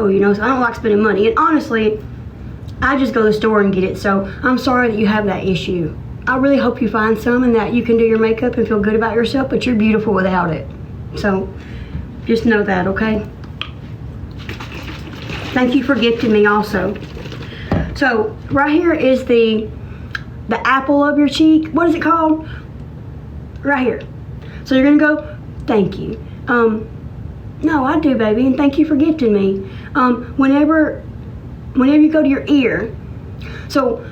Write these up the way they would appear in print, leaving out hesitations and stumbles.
know, so I don't like spending money. And honestly, I just go to the store and get it. So I'm sorry that you have that issue. I really hope you find some and that you can do your makeup and feel good about yourself, but you're beautiful without it. So just know that, okay? Thank you for gifting me also. So right here is the apple of your cheek. What is it called? Right here. So you're gonna go, thank you. No, I do, baby, and thank you for gifting me. Whenever you go to your ear, so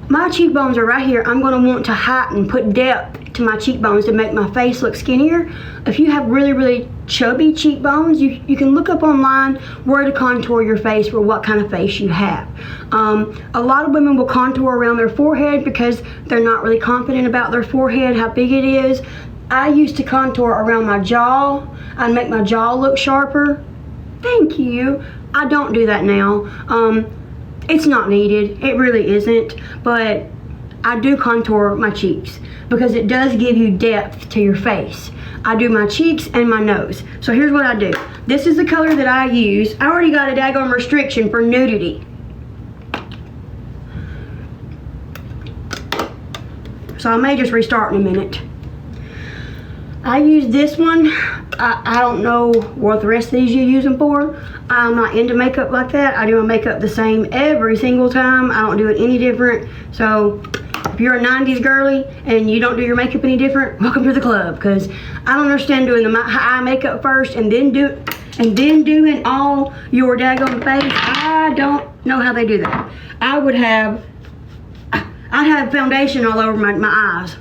my cheekbones are right here. I'm gonna want to heighten, put depth to my cheekbones to make my face look skinnier. If you have really, really chubby cheekbones, you can look up online where to contour your face for what kind of face you have. A lot of women will contour around their forehead because they're not really confident about their forehead, how big it is. I used to contour around my jaw. I'd make my jaw look sharper. Thank you. I don't do that now. It's not needed. It really isn't. But I do contour my cheeks because it does give you depth to your face. I do my cheeks and my nose. So here's what I do. This is the color that I use. I already got a daggone restriction for nudity. So I may just restart in a minute. I use this one. I don't know what the rest of these you use them for. I'm not into makeup like that. I do my makeup the same every single time. I don't do it any different. So if you're a 90s girly and you don't do your makeup any different, welcome to the club, because I don't understand doing the eye makeup first and then doing all your daggone face. I don't know how they do that. I'd have foundation all over my eyes.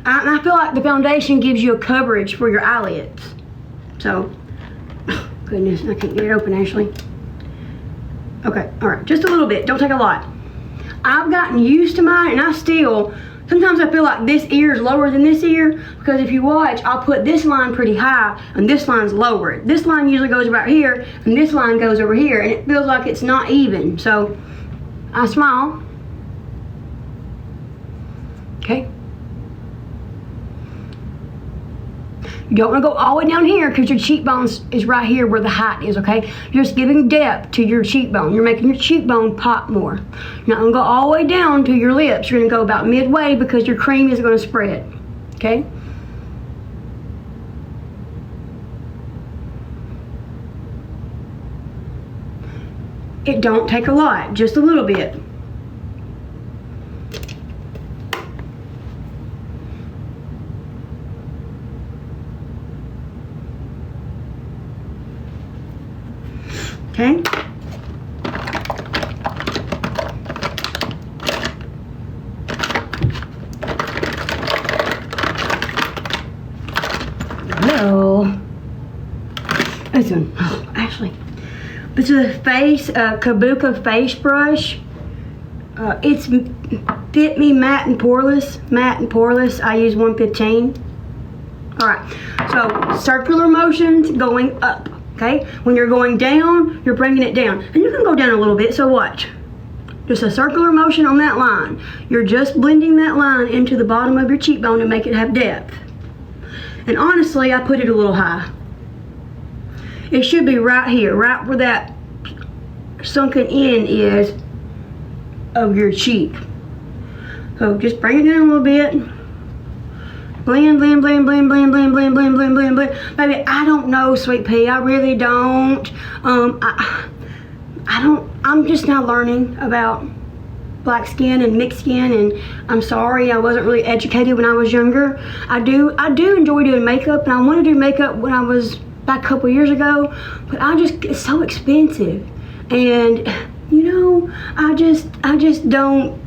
I feel like the foundation gives you a coverage for your eyelids. So, oh, goodness, I can't get it open, Ashley. Okay, all right, just a little bit, don't take a lot. I've gotten used to mine, and sometimes I feel like this ear is lower than this ear, because if you watch, I'll put this line pretty high, and this line's lower. This line usually goes about here, and this line goes over here, and it feels like it's not even. So, I smile. Okay. You don't want to go all the way down here because your cheekbones is right here where the height is, okay? You're just giving depth to your cheekbone. You're making your cheekbone pop more. You're not going to go all the way down to your lips. You're going to go about midway because your cream is going to spread, okay? It don't take a lot, just a little bit. Okay. Hello. This one. Oh, Ashley. This is a Kabuka face brush. It's Fit Me Matte and Poreless. I use 115. All right. So circular motions going up. Okay, when you're going down, you're bringing it down. And you can go down a little bit, so watch. Just a circular motion on that line. You're just blending that line into the bottom of your cheekbone to make it have depth. And honestly, I put it a little high. It should be right here, right where that sunken in is of your cheek. So just bring it down a little bit. Blend, blend, blend, blend, blend, blend, blend, blend, blend, blend, blend. Baby, I don't know, sweet pea. I really don't. I'm just now learning about black skin and mixed skin, and I'm sorry I wasn't really educated when I was younger. I do enjoy doing makeup, and I want to do makeup when I was back a couple years ago, but it's so expensive. And you know, I just don't.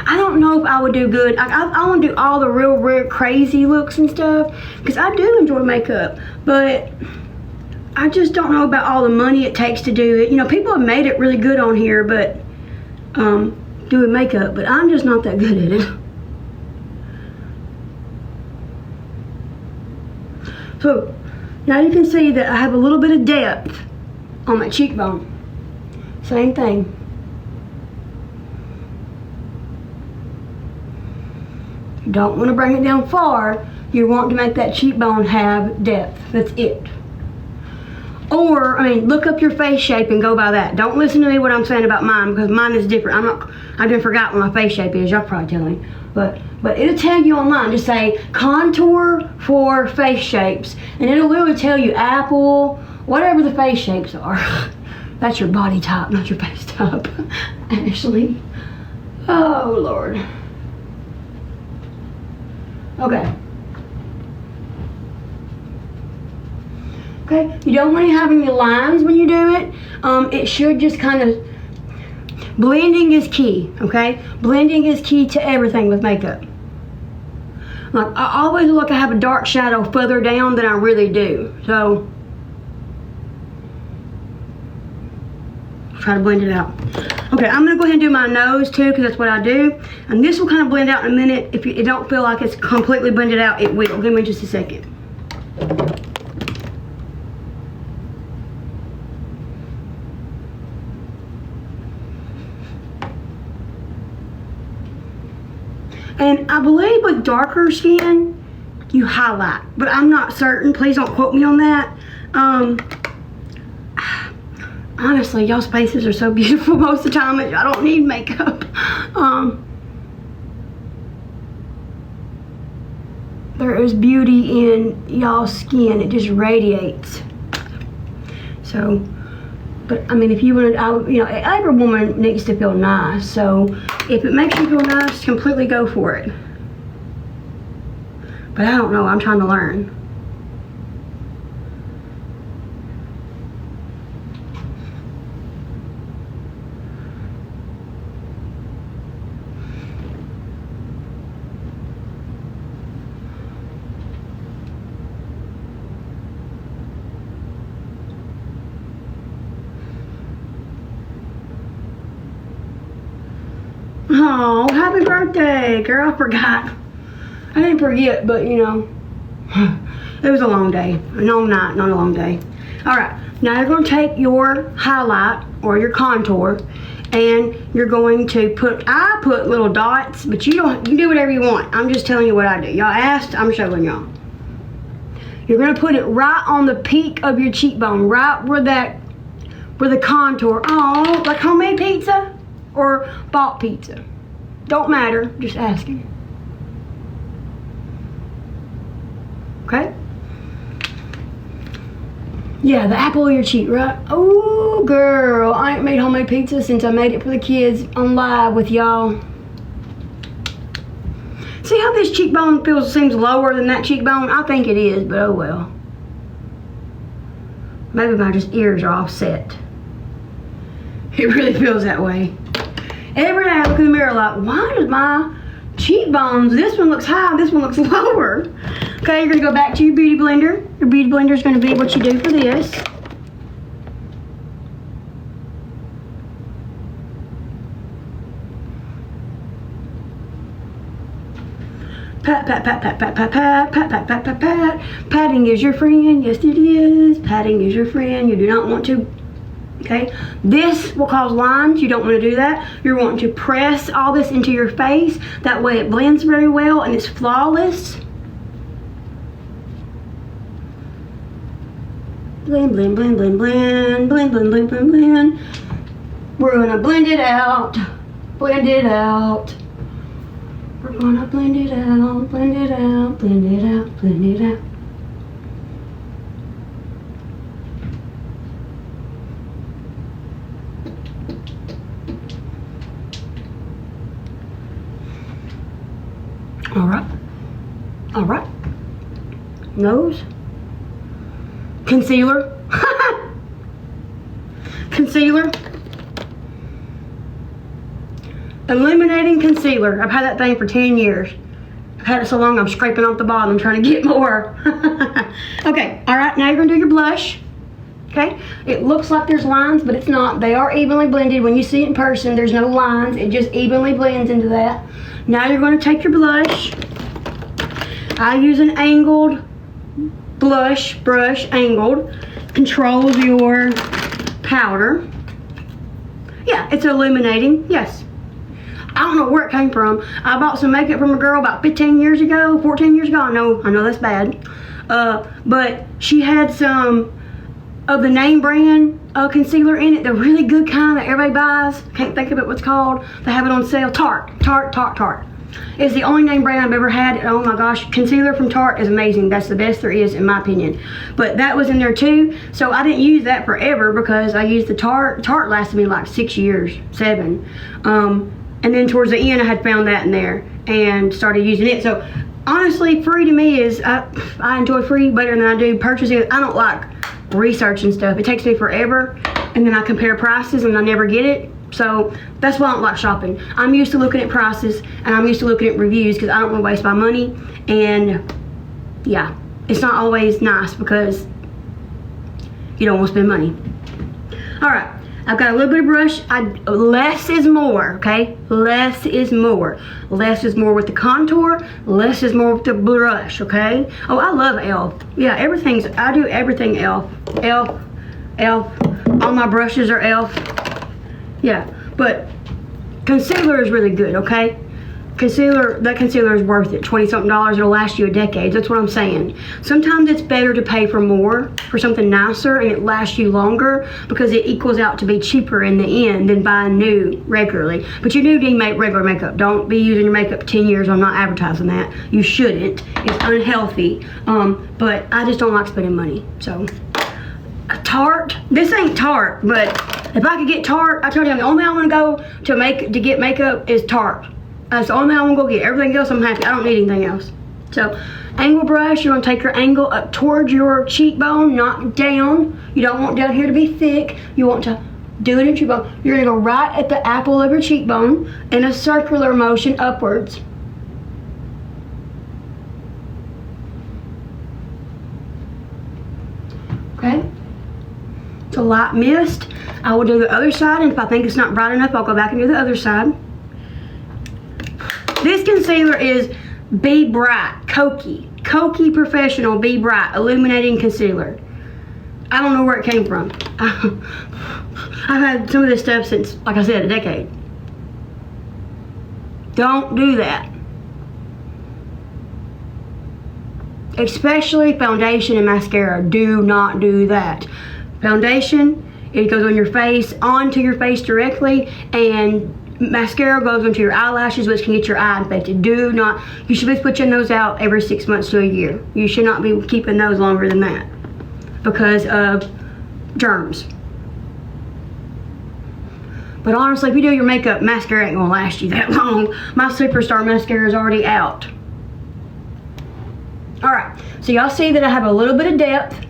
I don't know if I would do good. I want to do all the real crazy looks and stuff, because I do enjoy makeup, but I just don't know about all the money it takes to do it. You know, people have made it really good on here, but doing makeup, but I'm just not that good at it. So now you can see that I have a little bit of depth on my cheekbone. Same thing. You don't want to bring it down far. You want to make that cheekbone have depth. That's it. Or, I mean, look up your face shape and go by that. Don't listen to me what I'm saying about mine, because mine is different. I didn't forget what my face shape is. Y'all probably telling. But it'll tell you online. Just say contour for face shapes, and it'll literally tell you apple, whatever the face shapes are. That's your body type, not your face type. Ashley. Oh, Lord. Okay. Okay, you don't want to have any lines when you do it. It should just kind of, blending is key, okay? Blending is key to everything with makeup. Like, I always look like I have a dark shadow further down than I really do. So, try to blend it out. Okay, I'm gonna go ahead and do my nose too, because that's what I do. And this will kind of blend out in a minute. If you don't feel like it's completely blended out, it will. Give me just a second. And I believe with darker skin, you highlight, but I'm not certain. Please don't quote me on that. Honestly, y'all's faces are so beautiful most of the time that I don't need makeup. There is beauty in y'all's skin. It just radiates. So, but I mean, if you want to, you know, every woman needs to feel nice. So if it makes you feel nice, completely go for it. But I don't know. I'm trying to learn. Oh, happy birthday, girl. I forgot. I didn't forget, but you know, it was a long day. A long night, not a long day. All right, now you're going to take your highlight or your contour, and you're going to put, I put little dots, but you can do whatever you want. I'm just telling you what I do. Y'all asked, I'm showing y'all. You're going to put it right on the peak of your cheekbone, right where the contour. Oh, like homemade pizza or bought pizza. Don't matter, just asking. Okay? Yeah, the apple of your cheek, right? Oh, girl, I ain't made homemade pizza since I made it for the kids on live with y'all. See how this cheekbone seems lower than that cheekbone? I think it is, but oh well. Maybe my ears are offset. It really feels that way. Every day I look in the mirror like, why does my cheekbones, this one looks high, this one looks lower? Okay, you're gonna go back to your beauty blender. Your beauty blender is gonna be what you do for this. Pat, pat, pat, pat, pat, pat, pat, pat, pat, pat, pat, pat. Patting is your friend, yes it is. Patting is your friend, you do not want to. Okay, this will cause lines. You don't want to do that. You're wanting to press all this into your face. That way it blends very well and it's flawless. Blend, blend, blend, blend, blend, blend, blend, blend, blend, blend. We're gonna blend it out. Blend it out. We're gonna blend it out, blend it out, blend it out, blend it out. All right, nose, concealer, concealer, illuminating concealer. I've had that thing for 10 years. I've had it so long I'm scraping off the bottom trying to get more. Okay, all right, now you're gonna do your blush. Okay, it looks like there's lines, but it's not. They are evenly blended. When you see it in person, there's no lines. It just evenly blends into that. Now you're going to take your blush. I use an angled blush brush, angled. Controls your powder. Yeah, it's illuminating, yes. I don't know where it came from. I bought some makeup from a girl about 15 years ago, 14 years ago. I know that's bad. But she had some of the name brand concealer in it, the really good kind that everybody buys. Can't think of it what's called. They have it on sale. Tarte. It's the only name brand I've ever had. Oh my gosh, concealer from Tarte is amazing. That's the best there is in my opinion. But that was in there too. So I didn't use that forever because I used the Tarte. Tarte lasted me like 6 years, 7. And then towards the end I had found that in there and started using it. So honestly, free to me is, I enjoy free better than I do purchasing. I don't like researching stuff. It takes me forever and then I compare prices and I never get it. So that's why I don't like shopping. I'm used to looking at prices and I'm used to looking at reviews because I don't want to waste my money. And yeah, it's not always nice because you don't want to spend money. All right, I've got a little bit of brush. Less is more, okay? Less is more. Less is more with the contour. Less is more with the brush, okay? Oh, I love e.l.f. Yeah, I do everything e.l.f. All my brushes are e.l.f. Yeah, but concealer is really good, okay? That concealer is worth it. 20-something dollars, it'll last you a decade. That's what I'm saying. Sometimes it's better to pay for more, for something nicer, and it lasts you longer because it equals out to be cheaper in the end than buying new regularly. But you do need regular makeup. Don't be using your makeup 10 years. I'm not advertising that. You shouldn't. It's unhealthy. But I just don't like spending money. So, Tarte. This ain't Tarte, but if I could get Tarte, I told you the only thing I want to go to get makeup is Tarte. That's the only thing I want to go get. Everything else I'm happy. I don't need anything else. So, angle brush, you're going to take your angle up towards your cheekbone, not down. You don't want down here to be thick. You want to do it at your cheekbone. You're going to go right at the apple of your cheekbone in a circular motion upwards. Okay? It's a light mist. I will do the other side, and if I think it's not bright enough, I'll go back and do the other side. This concealer is Be Bright, Cokie Professional Be Bright Illuminating Concealer. I don't know where it came from. I've had some of this stuff since, like I said, a decade. Don't do that. Especially foundation and mascara. Do not do that. Foundation, it goes on your face, onto your face directly, and mascara goes onto your eyelashes, which can get your eye infected. You should be switching those out every 6 months to a year. You should not be keeping those longer than that because of germs. But honestly, if you do your makeup, mascara ain't gonna last you that long. My Superstar mascara is already out. All right, so y'all see that I have a little bit of depth.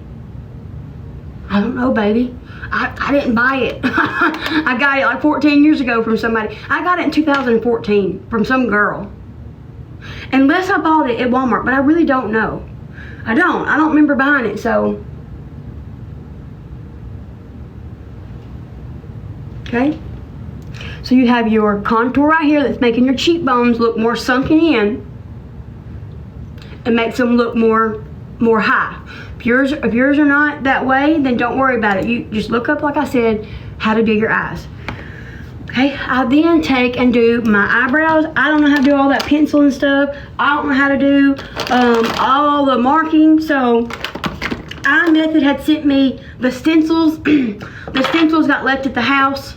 I don't know, baby. I didn't buy it. I got it like 14 years ago from somebody. I got it in 2014 from some girl. Unless I bought it at Walmart, but I really don't know. I don't remember buying it, so. Okay. So you have your contour right here that's making your cheekbones look more sunken in and makes them look more high. If yours are not that way, then don't worry about it. You just look up, like I said, how to do your eyes. Okay, I then take and do my eyebrows. I don't know how to do all that pencil and stuff. I don't know how to do all the marking. So iMethod had sent me the stencils. The stencils got left at the house,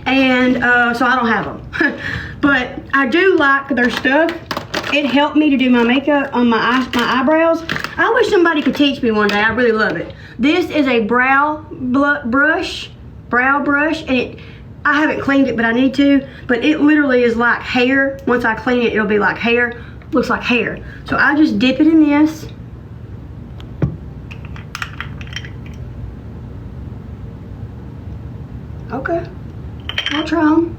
and so I don't have them. But I do like their stuff. It helped me to do my makeup on my eyebrows. I wish somebody could teach me one day. I really love it. This is a brow brush, and I haven't cleaned it, but I need to. But it literally is like hair. Once I clean it, it'll be like hair. Looks like hair. So I just dip it in this. Okay, I'll try them.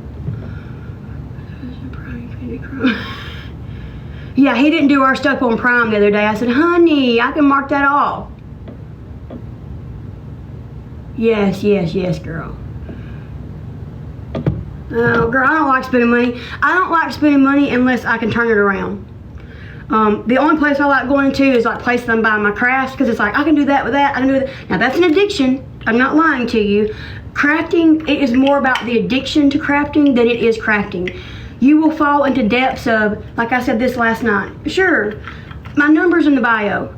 Yeah, he didn't do our stuff on Prime the other day. I said, honey, I can mark that off. Yes, girl. Oh, girl, I don't like spending money. I don't like spending money unless I can turn it around. The only place I like going to is like places I'm buying my crafts, because it's like, I can do that with that, I can do that. Now, that's an addiction. I'm not lying to you. Crafting, it is more about the addiction to crafting than it is crafting. You will fall into depths of, like I said this last night. Sure, my number's in the bio,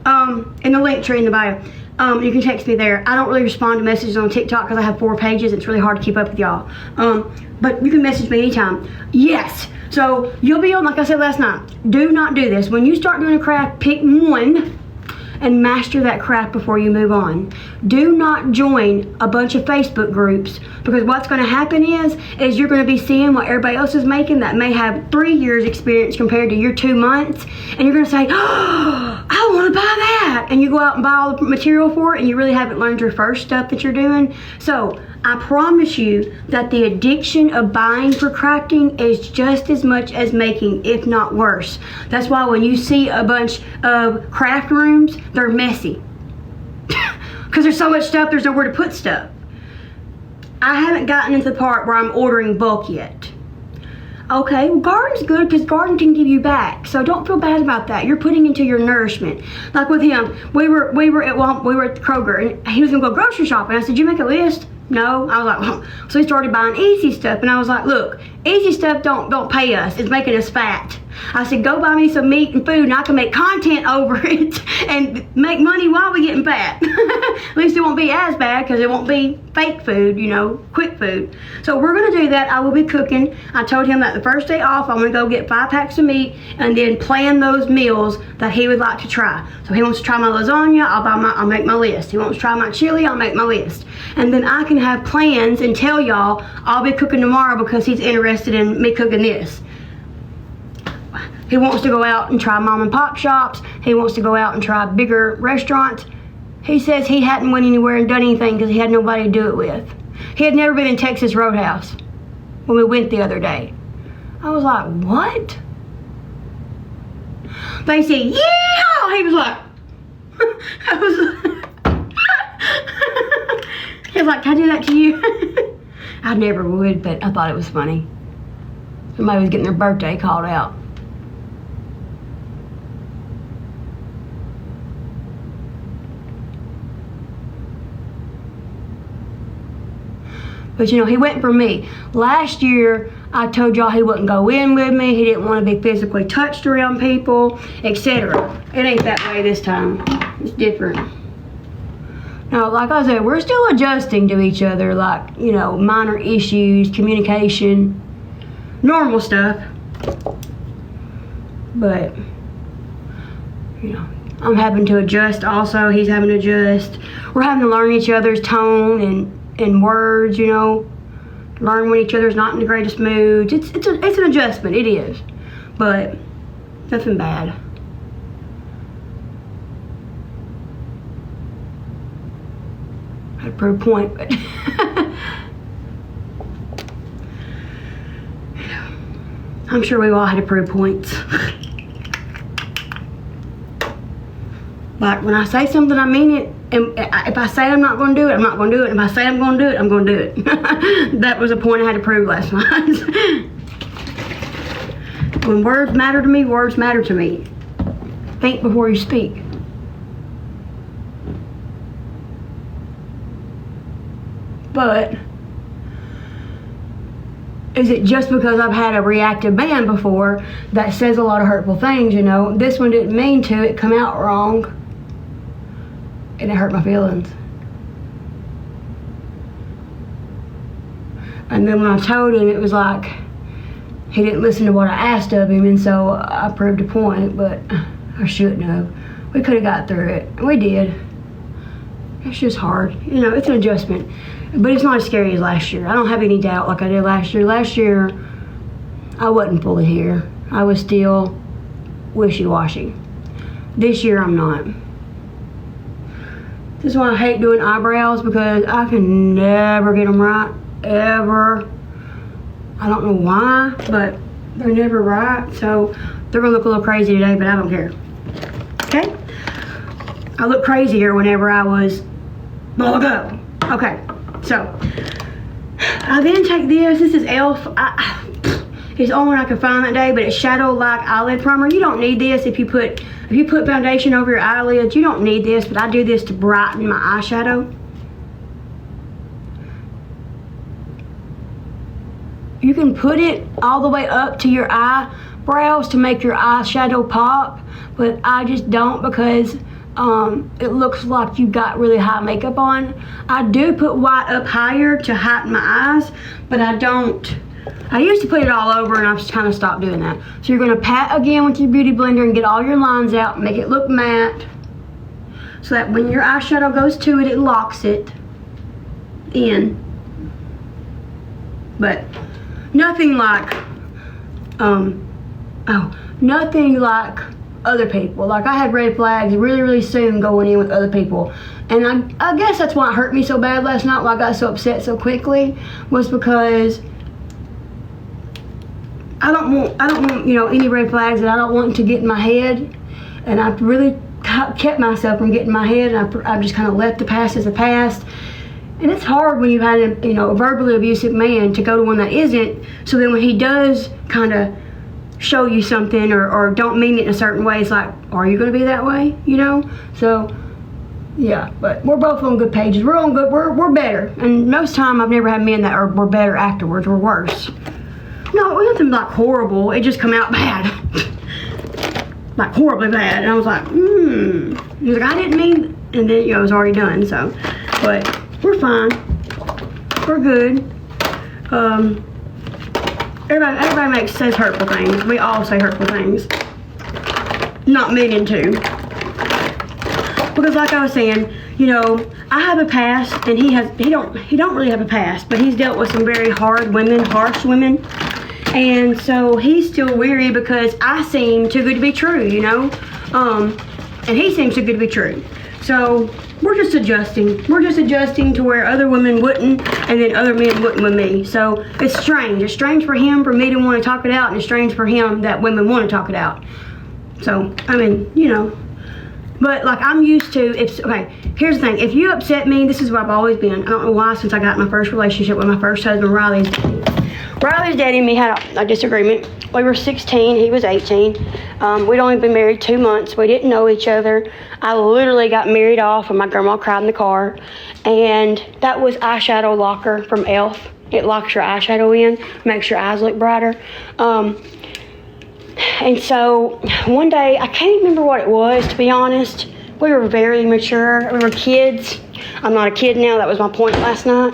in the link tree in the bio. You can text me there. I don't really respond to messages on TikTok because I have 4 pages. It's really hard to keep up with y'all. But you can message me anytime. Yes. So you'll be on, like I said last night, do not do this. When you start doing a craft, pick one and master that craft before you move on. Do not join a bunch of Facebook groups, because what's going to happen is you're going to be seeing what everybody else is making that may have 3 years experience compared to your 2 months, and you're going to say, oh, I want to buy that, and you go out and buy all the material for it, and you really haven't learned your first stuff that you're doing. So I promise you that the addiction of buying for crafting is just as much as making, if not worse. That's why when you see a bunch of craft rooms, they're messy. Because there's so much stuff, there's nowhere to put stuff. I haven't gotten into the part where I'm ordering bulk yet. Okay, well, garden's good because garden can give you back. So don't feel bad about that. You're putting into your nourishment. Like with him, we were at Kroger, and he was gonna go grocery shopping. I said, "You make a list?" No. I was like, well. So he started buying easy stuff, and I was like, look, easy stuff don't pay us. It's making us fat. I said, go buy me some meat and food, and I can make content over it and make money while we getting fat. At least it won't be as bad because it won't be fake food, you know, quick food. So we're going to do that. I will be cooking. I told him that the first day off, I'm going to go get 5 packs of meat and then plan those meals that he would like to try. So he wants to try my lasagna, I'll make my list. He wants to try my chili, I'll make my list. And then I can have plans and tell y'all I'll be cooking tomorrow because he's interested in me cooking this. He wants to go out and try mom and pop shops. He wants to go out and try bigger restaurants. He says he hadn't went anywhere and done anything because he had nobody to do it with. He had never been in Texas Roadhouse when we went the other day. I was like, what? They said, yeah! He was like, he was like, can I do that to you? I never would, but I thought it was funny. Somebody was getting their birthday called out. But you know, he went for me. Last year, I told y'all he wouldn't go in with me. He didn't want to be physically touched around people, etc. It ain't that way this time. It's different. Now, like I said, we're still adjusting to each other, like, you know, minor issues, communication, normal stuff. But, you know, I'm having to adjust also. He's having to adjust. We're having to learn each other's tone and words, you know. Learn when each other's not in the greatest moods. It's an adjustment, it is. But nothing bad. I had to prove a point, but I'm sure we all had to prove points. Like when I say something, I mean it. And if I say I'm not going to do it, I'm not going to do it. If I say I'm going to do it, I'm going to do it. That was a point I had to prove last night. When words matter to me, words matter to me. Think before you speak. But is it just because I've had a reactive man before that says a lot of hurtful things, you know? This one didn't mean to. It come out wrong. And it hurt my feelings. And then when I told him, it was like he didn't listen to what I asked of him, and so I proved a point, but I shouldn't have. We could have got through it. We did. It's just hard. You know, it's an adjustment. But it's not as scary as last year. I don't have any doubt like I did last year. Last year, I wasn't fully here. I was still wishy-washy. This year, I'm not. This is why I hate doing eyebrows, because I can never get them right, ever. I don't know why, but they're never right. So they're gonna look a little crazy today, but I don't care. Okay? I look crazier whenever I was long ago. Okay, so I then take this. This is e.l.f. It's the only one I could find that day, but it's Shadow Like Eyelid Primer. You don't need this if you put foundation over your eyelids. You don't need this, but I do this to brighten my eyeshadow. You can put it all the way up to your eyebrows to make your eyeshadow pop, but I just don't, because it looks like you got really high makeup on. I do put white up higher to heighten my eyes, but I don't. I used to put it all over, and I've just kind of stopped doing that. So you're going to pat again with your beauty blender and get all your lines out, make it look matte, so that when your eyeshadow goes to it, it locks it in. But nothing like, nothing like other people. Like, I had red flags really, really soon going in with other people. And I guess that's why it hurt me so bad last night, why I got so upset so quickly, was because I don't want, you know, any red flags that I don't want to get in my head. And I've really kept myself from getting in my head, and I've just kind of left the past as the past. And it's hard when you've had a, you know, a verbally abusive man to go to one that isn't, so then when he does kind of show you something or don't mean it in a certain way, it's like, are you going to be that way, you know? So yeah, but we're both on good pages. We're on good, we're better. And most time I've never had men that were better afterwards or worse. No, it was nothing like horrible. It just come out bad. Like horribly bad. And I was like, He was like, I didn't mean, and then, you know, it was already done. So, but we're fine. We're good. Everybody says hurtful things. We all say hurtful things. Not meaning to. Because like I was saying, you know, I have a past, and he don't really have a past, but he's dealt with some very hard women, harsh women. And so he's still weary because I seem too good to be true, you know? And he seems too good to be true. So we're just adjusting. We're just adjusting to where other women wouldn't, and then other men wouldn't with me. So it's strange. It's strange for him, for me to want to talk it out, and it's strange for him that women want to talk it out. So, I mean, you know. But like, I'm used to, okay, here's the thing. If you upset me, this is what I've always been. I don't know why, since I got my first relationship with my first husband, Riley's dating me, had a disagreement. We were 16, he was 18. We'd only been married 2 months. We didn't know each other. I literally got married off, and my grandma cried in the car. And that was eyeshadow locker from e.l.f. It locks your eyeshadow in, makes your eyes look brighter. And so one day, I can't remember what it was, to be honest. We were very mature. We were kids. I'm not a kid now. That was my point last night.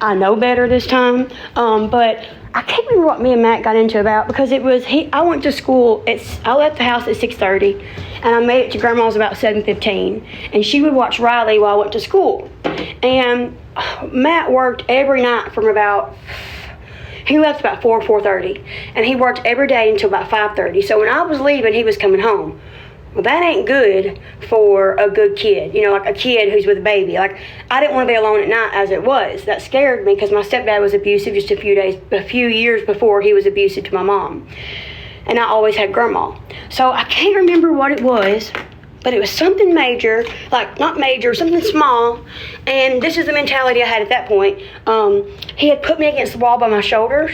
I know better this time. But I can't remember what me and Matt got into about, because it was, I went to school, I left the house at 6:30, and I made it to Grandma's about 7:15. And she would watch Riley while I went to school. And Matt worked every night from about, he left about 4:30, and he worked every day until about 5:30. So when I was leaving, he was coming home. Well, that ain't good for a good kid, you know, like a kid who's with a baby. Like, I didn't want to be alone at night as it was. That scared me, because my stepdad was abusive just a few years before he was abusive to my mom. And I always had Grandma. So I can't remember what it was, but it was something major, like not major, something small. And this is the mentality I had at that point. He had put me against the wall by my shoulders,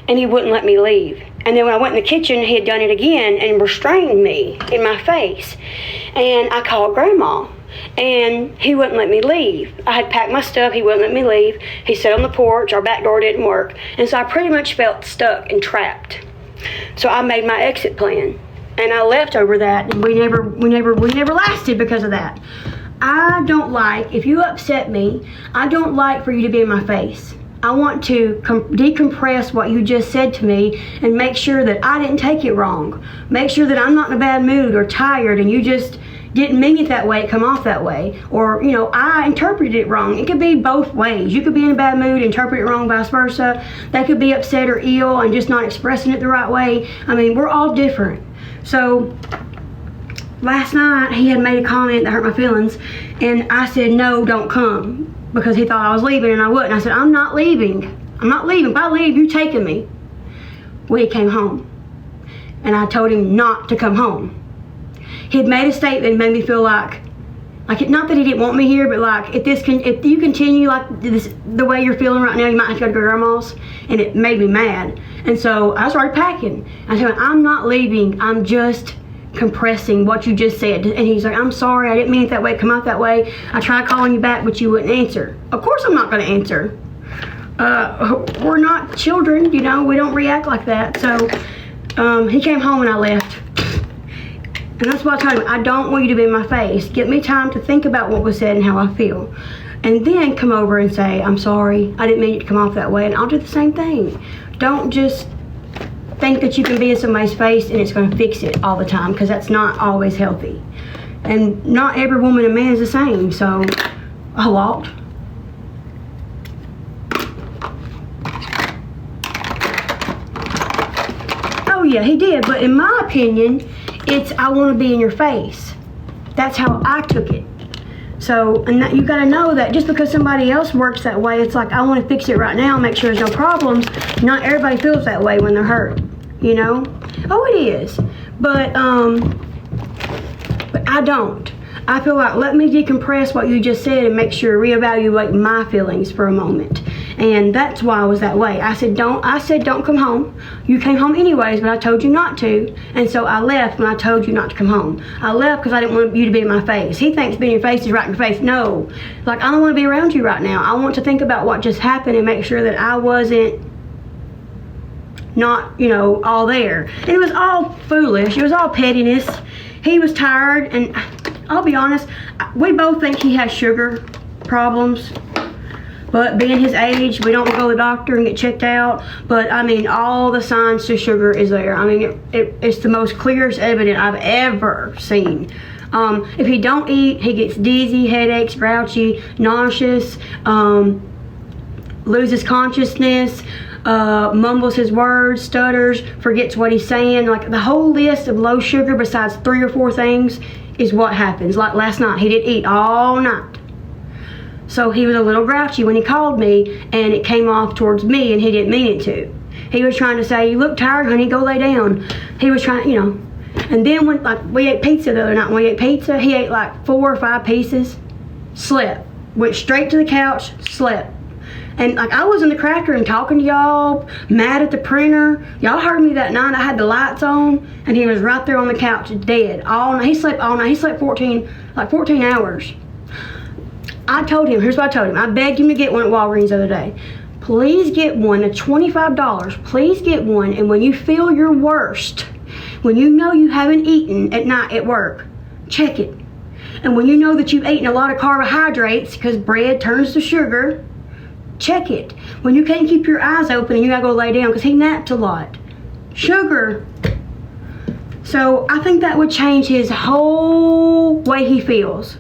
and he wouldn't let me leave. And then when I went in the kitchen, he had done it again and restrained me in my face. And I called Grandma, and he wouldn't let me leave. I had packed my stuff. He wouldn't let me leave. He sat on the porch. Our back door didn't work. And so I pretty much felt stuck and trapped. So I made my exit plan, and I left over that, and we never lasted because of that. I don't like, if you upset me, I don't like for you to be in my face. I want to decompress what you just said to me and make sure that I didn't take it wrong. Make sure that I'm not in a bad mood or tired, and you just didn't mean it that way, come off that way. Or, you know, I interpreted it wrong. It could be both ways. You could be in a bad mood, interpret it wrong, vice versa. They could be upset or ill and just not expressing it the right way. I mean, we're all different. So last night, he had made a comment that hurt my feelings, and I said, no, don't come, because he thought I was leaving, and I wouldn't. I said, I'm not leaving. I'm not leaving. If I leave, you're taking me. Well, he came home, and I told him not to come home. He had made a statement that made me feel like not that he didn't want me here, but like, if you continue like this, the way you're feeling right now, you might have to go to Grandma's. And it made me mad. And so I started packing. I said, I'm not leaving. I'm just compressing what you just said. And he's like, I'm sorry, I didn't mean it that way, come out that way. I tried calling you back, but you wouldn't answer. Of course I'm not going to answer. We're not children, you know, we don't react like that. So he came home and I left. And that's why I told him, I don't want you to be in my face. Give me time to think about what was said and how I feel. And then come over and say, I'm sorry, I didn't mean it to come off that way. And I'll do the same thing. Don't just think that you can be in somebody's face and it's going to fix it all the time, because that's not always healthy. And not every woman and man is the same, so a lot. Oh yeah, he did, but in my opinion, it's I want to be in your face. That's how I took it. So, and that, you got to know that just because somebody else works that way, it's like, I want to fix it right now, make sure there's no problems. Not everybody feels that way when they're hurt, you know? Oh, it is. But I don't. I feel like, let me decompress what you just said and make sure, reevaluate my feelings for a moment. And that's why I was that way. I said, don't come home. You came home anyways, but I told you not to. And so I left when I told you not to come home. I left because I didn't want you to be in my face. He thinks being in your face is right in your face. No. Like, I don't want to be around you right now. I want to think about what just happened and make sure that I wasn't not, you know, all there. And it was all foolish. It was all pettiness. He was tired, and I'll be honest, we both think he has sugar problems. But being his age, we don't go to the doctor and get checked out. But I mean, all the signs to sugar is there. I mean, it's the most clearest evidence I've ever seen. If he don't eat, he gets dizzy, headaches, grouchy, nauseous, loses consciousness, mumbles his words, stutters, forgets what he's saying. Like, the whole list of low sugar besides 3 or 4 things is what happens. Like last night, he didn't eat all night. So he was a little grouchy when he called me, and it came off towards me, and he didn't mean it to. He was trying to say, you look tired, honey, go lay down. He was trying, you know. And then when, like, we ate pizza the other night. When we ate pizza, he ate like 4 or 5 pieces, slept. Went straight to the couch, slept. And like, I was in the cracker and talking to y'all, mad at the printer. Y'all heard me that night. I had the lights on, and he was right there on the couch, dead. All night. He slept all night. He slept 14 hours. I told him, here's what I told him. I begged him to get one at Walgreens the other day. Please get one at $25. Please get one, and when you feel your worst, when you know you haven't eaten at night at work, check it. And when you know that you've eaten a lot of carbohydrates, because bread turns to sugar, check it. When you can't keep your eyes open and you gotta go lay down, because he napped a lot. Sugar. So I think that would change his whole way he feels.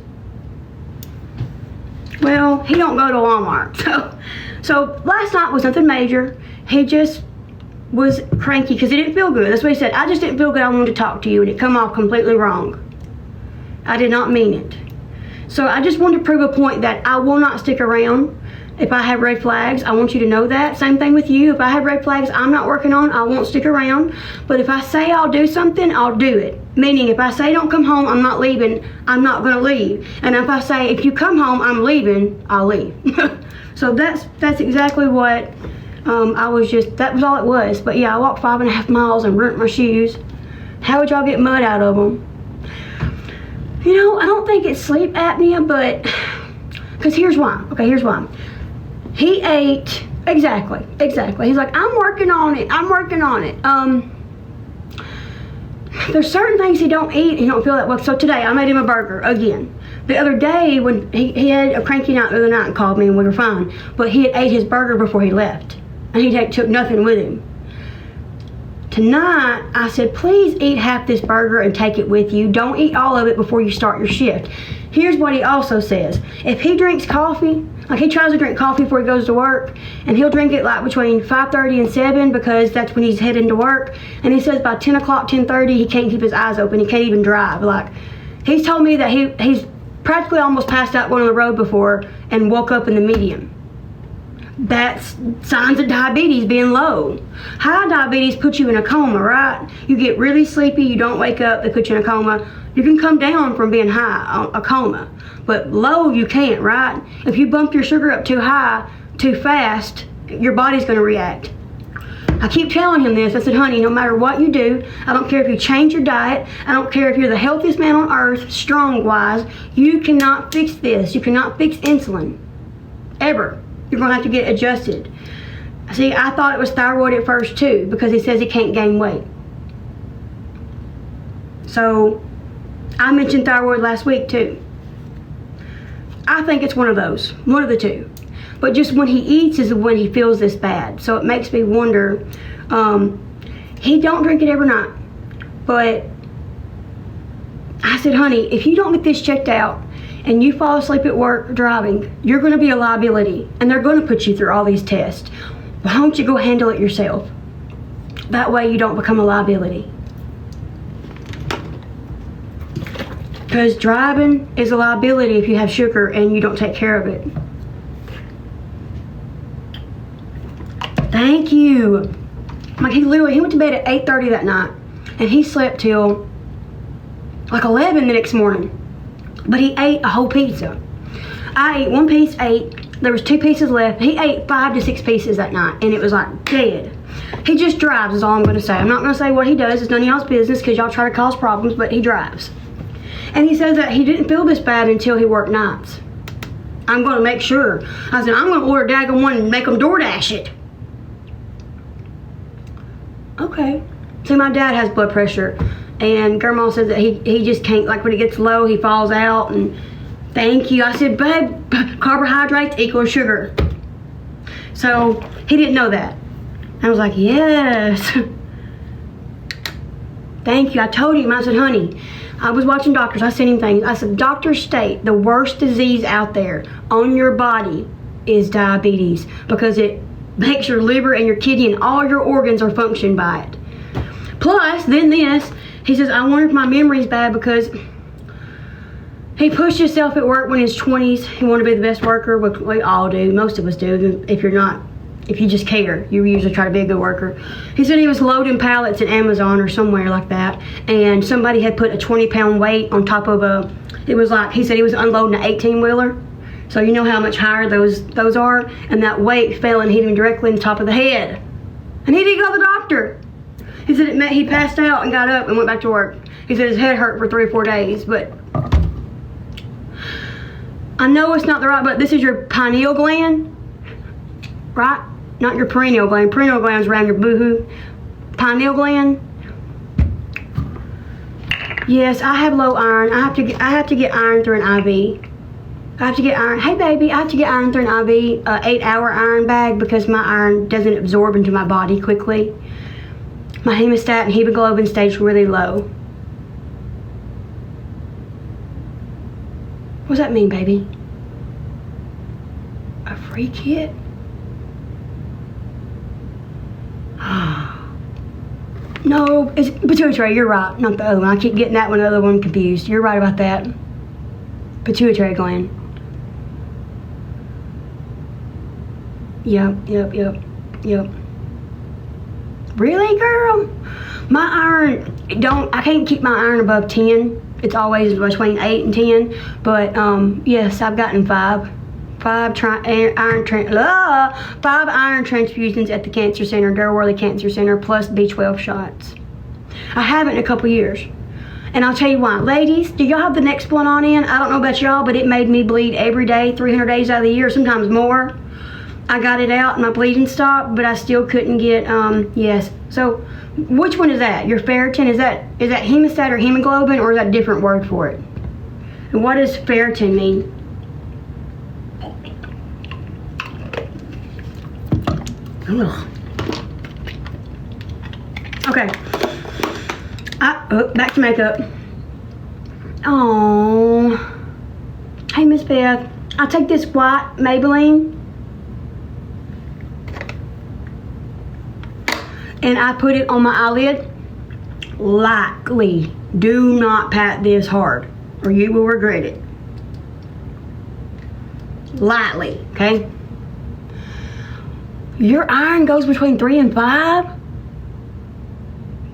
Well, he don't go to Walmart. So last night was nothing major. He just was cranky because he didn't feel good. That's what he said. I just didn't feel good. I wanted to talk to you, and it come off completely wrong. I did not mean it. So I just wanted to prove a point that I will not stick around. If I have red flags, I want you to know that. Same thing with you. If I have red flags I'm not working on, I won't stick around. But if I say I'll do something, I'll do it. Meaning, if I say don't come home, I'm not leaving, I'm not going to leave. And if I say if you come home, I'm leaving, I'll leave. So that's exactly what that was all it was. But yeah, I walked 5.5 miles and ruined my shoes. How would y'all get mud out of them? You know, I don't think it's sleep apnea, but because here's why. Okay, here's why. He ate, exactly. He's like, I'm working on it. There's certain things he don't eat, he don't feel that well. So today, I made him a burger again. The other day, when he had a cranky night the other night and called me and we were fine, but he had ate his burger before he left. And he took nothing with him. Tonight, I said, please eat half this burger and take it with you. Don't eat all of it before you start your shift. Here's what he also says. If he drinks coffee, like he tries to drink coffee before he goes to work, and he'll drink it like between 5:30 and 7 because that's when he's heading to work. And he says by 10 o'clock, 10:30, he can't keep his eyes open. He can't even drive. Like, he's told me that he's practically almost passed out going on the road before and woke up in the median. That's signs of diabetes being low. High diabetes puts you in a coma, right? You get really sleepy, you don't wake up, they put you in a coma. You can come down from being high, a coma, but low you can't, right? If you bump your sugar up too high, too fast, your body's gonna react. I keep telling him this. I said, honey, no matter what you do, I don't care if you change your diet, I don't care if you're the healthiest man on earth, strong-wise, you cannot fix this. You cannot fix insulin, ever. You're gonna have to get adjusted. See, I thought it was thyroid at first too, because he says he can't gain weight. So I mentioned thyroid last week too. I think it's one of those, one of the two. But just when he eats is when he feels this bad. So it makes me wonder, he don't drink it every night. But I said, honey, if you don't get this checked out and you fall asleep at work driving, you're going to be a liability. And they're going to put you through all these tests. Why don't you go handle it yourself? That way you don't become a liability. Because driving is a liability if you have sugar and you don't take care of it. Thank you. Like he went to bed at 8:30 that night and he slept till like 11 the next morning. But he ate a whole pizza. I ate one piece, there was 2 pieces left. He ate 5 to 6 pieces that night and it was like dead. He just drives is all I'm going to say. I'm not going to say what he does. It's none of y'all's business because y'all try to cause problems, but he drives. And he says that he didn't feel this bad until he worked nights. I'm going to make sure. I said, I'm going to order a daggone one and make them DoorDash it. Okay. See, my dad has blood pressure. And Grandma says that he just can't, like when it gets low, he falls out. And thank you. I said, babe, carbohydrates equal sugar. So he didn't know that. I was like, yes. Thank you. I told him, I said, honey, I was watching doctors. I sent him things. I said, doctors state the worst disease out there on your body is diabetes because it makes your liver and your kidney and all your organs are functioned by it. Plus, then this, he says, I wonder if my memory's bad because he pushed himself at work when in his 20s. He wanted to be the best worker, which we all do. Most of us do. If you just care, you usually try to be a good worker. He said he was loading pallets at Amazon or somewhere like that, and somebody had put a 20-pound weight on top of he said he was unloading an 18-wheeler. So you know how much higher those are, and that weight fell and hit him directly in the top of the head. And he didn't go to the doctor. He said he passed out and got up and went back to work. He said his head hurt for 3 or 4 days, but I know it's not the right, but this is your pineal gland, right? Not your perineal gland. Perineal gland is around your boohoo. Pineal gland. Yes, I have low iron. I have to get iron through an IV. I have to get iron. Hey baby, I have to get iron through an IV, 8-hour iron bag because my iron doesn't absorb into my body quickly. My hemostat and hemoglobin stays really low. What does that mean, baby? A free kit? No, it's pituitary, you're right. Not the other one. I keep getting that one and the other one confused. You're right about that. Pituitary gland. Yep. Really, girl? My iron, I can't keep my iron above 10. It's always between 8 and 10. But, yes, I've gotten 5 iron transfusions at the cancer center, Delaware Cancer Center, plus B12 shots. I haven't in a couple years. And I'll tell you why. Ladies, do y'all have the next one on in? I don't know about y'all, but it made me bleed every day, 300 days out of the year, sometimes more. I got it out and my bleeding stopped, but I still couldn't get, yes. So, which one is that? Your ferritin, is that hemostat or hemoglobin, or is that a different word for it? And what does ferritin mean? Ugh. Okay. Back to makeup. Oh. Hey, Miss Beth. I take this white Maybelline and I put it on my eyelid lightly. Do not pat this hard or you will regret it. Lightly, okay? Your iron goes between 3 and 5?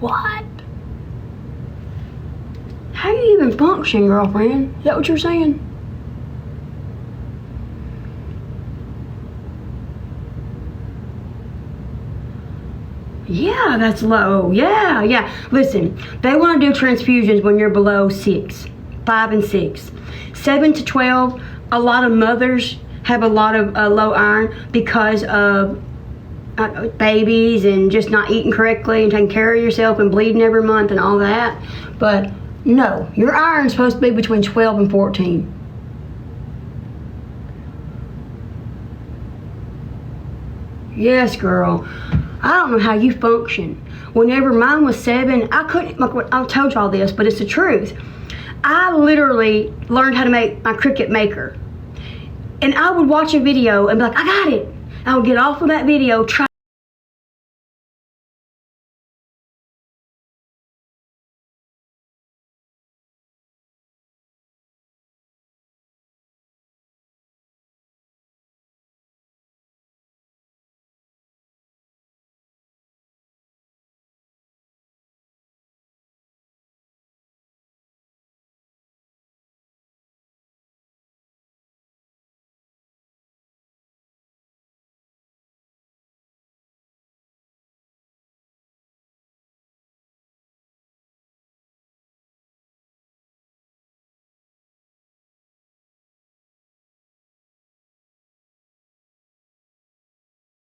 What? How do you even function, girlfriend? Is that what you're saying? Yeah, that's low. Yeah. Listen, they want to do transfusions when you're below 6, 5 and 6. 7 to 12, a lot of mothers have a lot of low iron because of babies and just not eating correctly and taking care of yourself and bleeding every month and all that. But No, your iron's supposed to be between 12 and 14. Yes, girl. I don't know how you function. Whenever mine was 7, I couldn't, like, I told y'all this, but it's the truth. I literally learned how to make my Cricut maker. And I would watch a video and be like, I got it. I would get off of that video, try.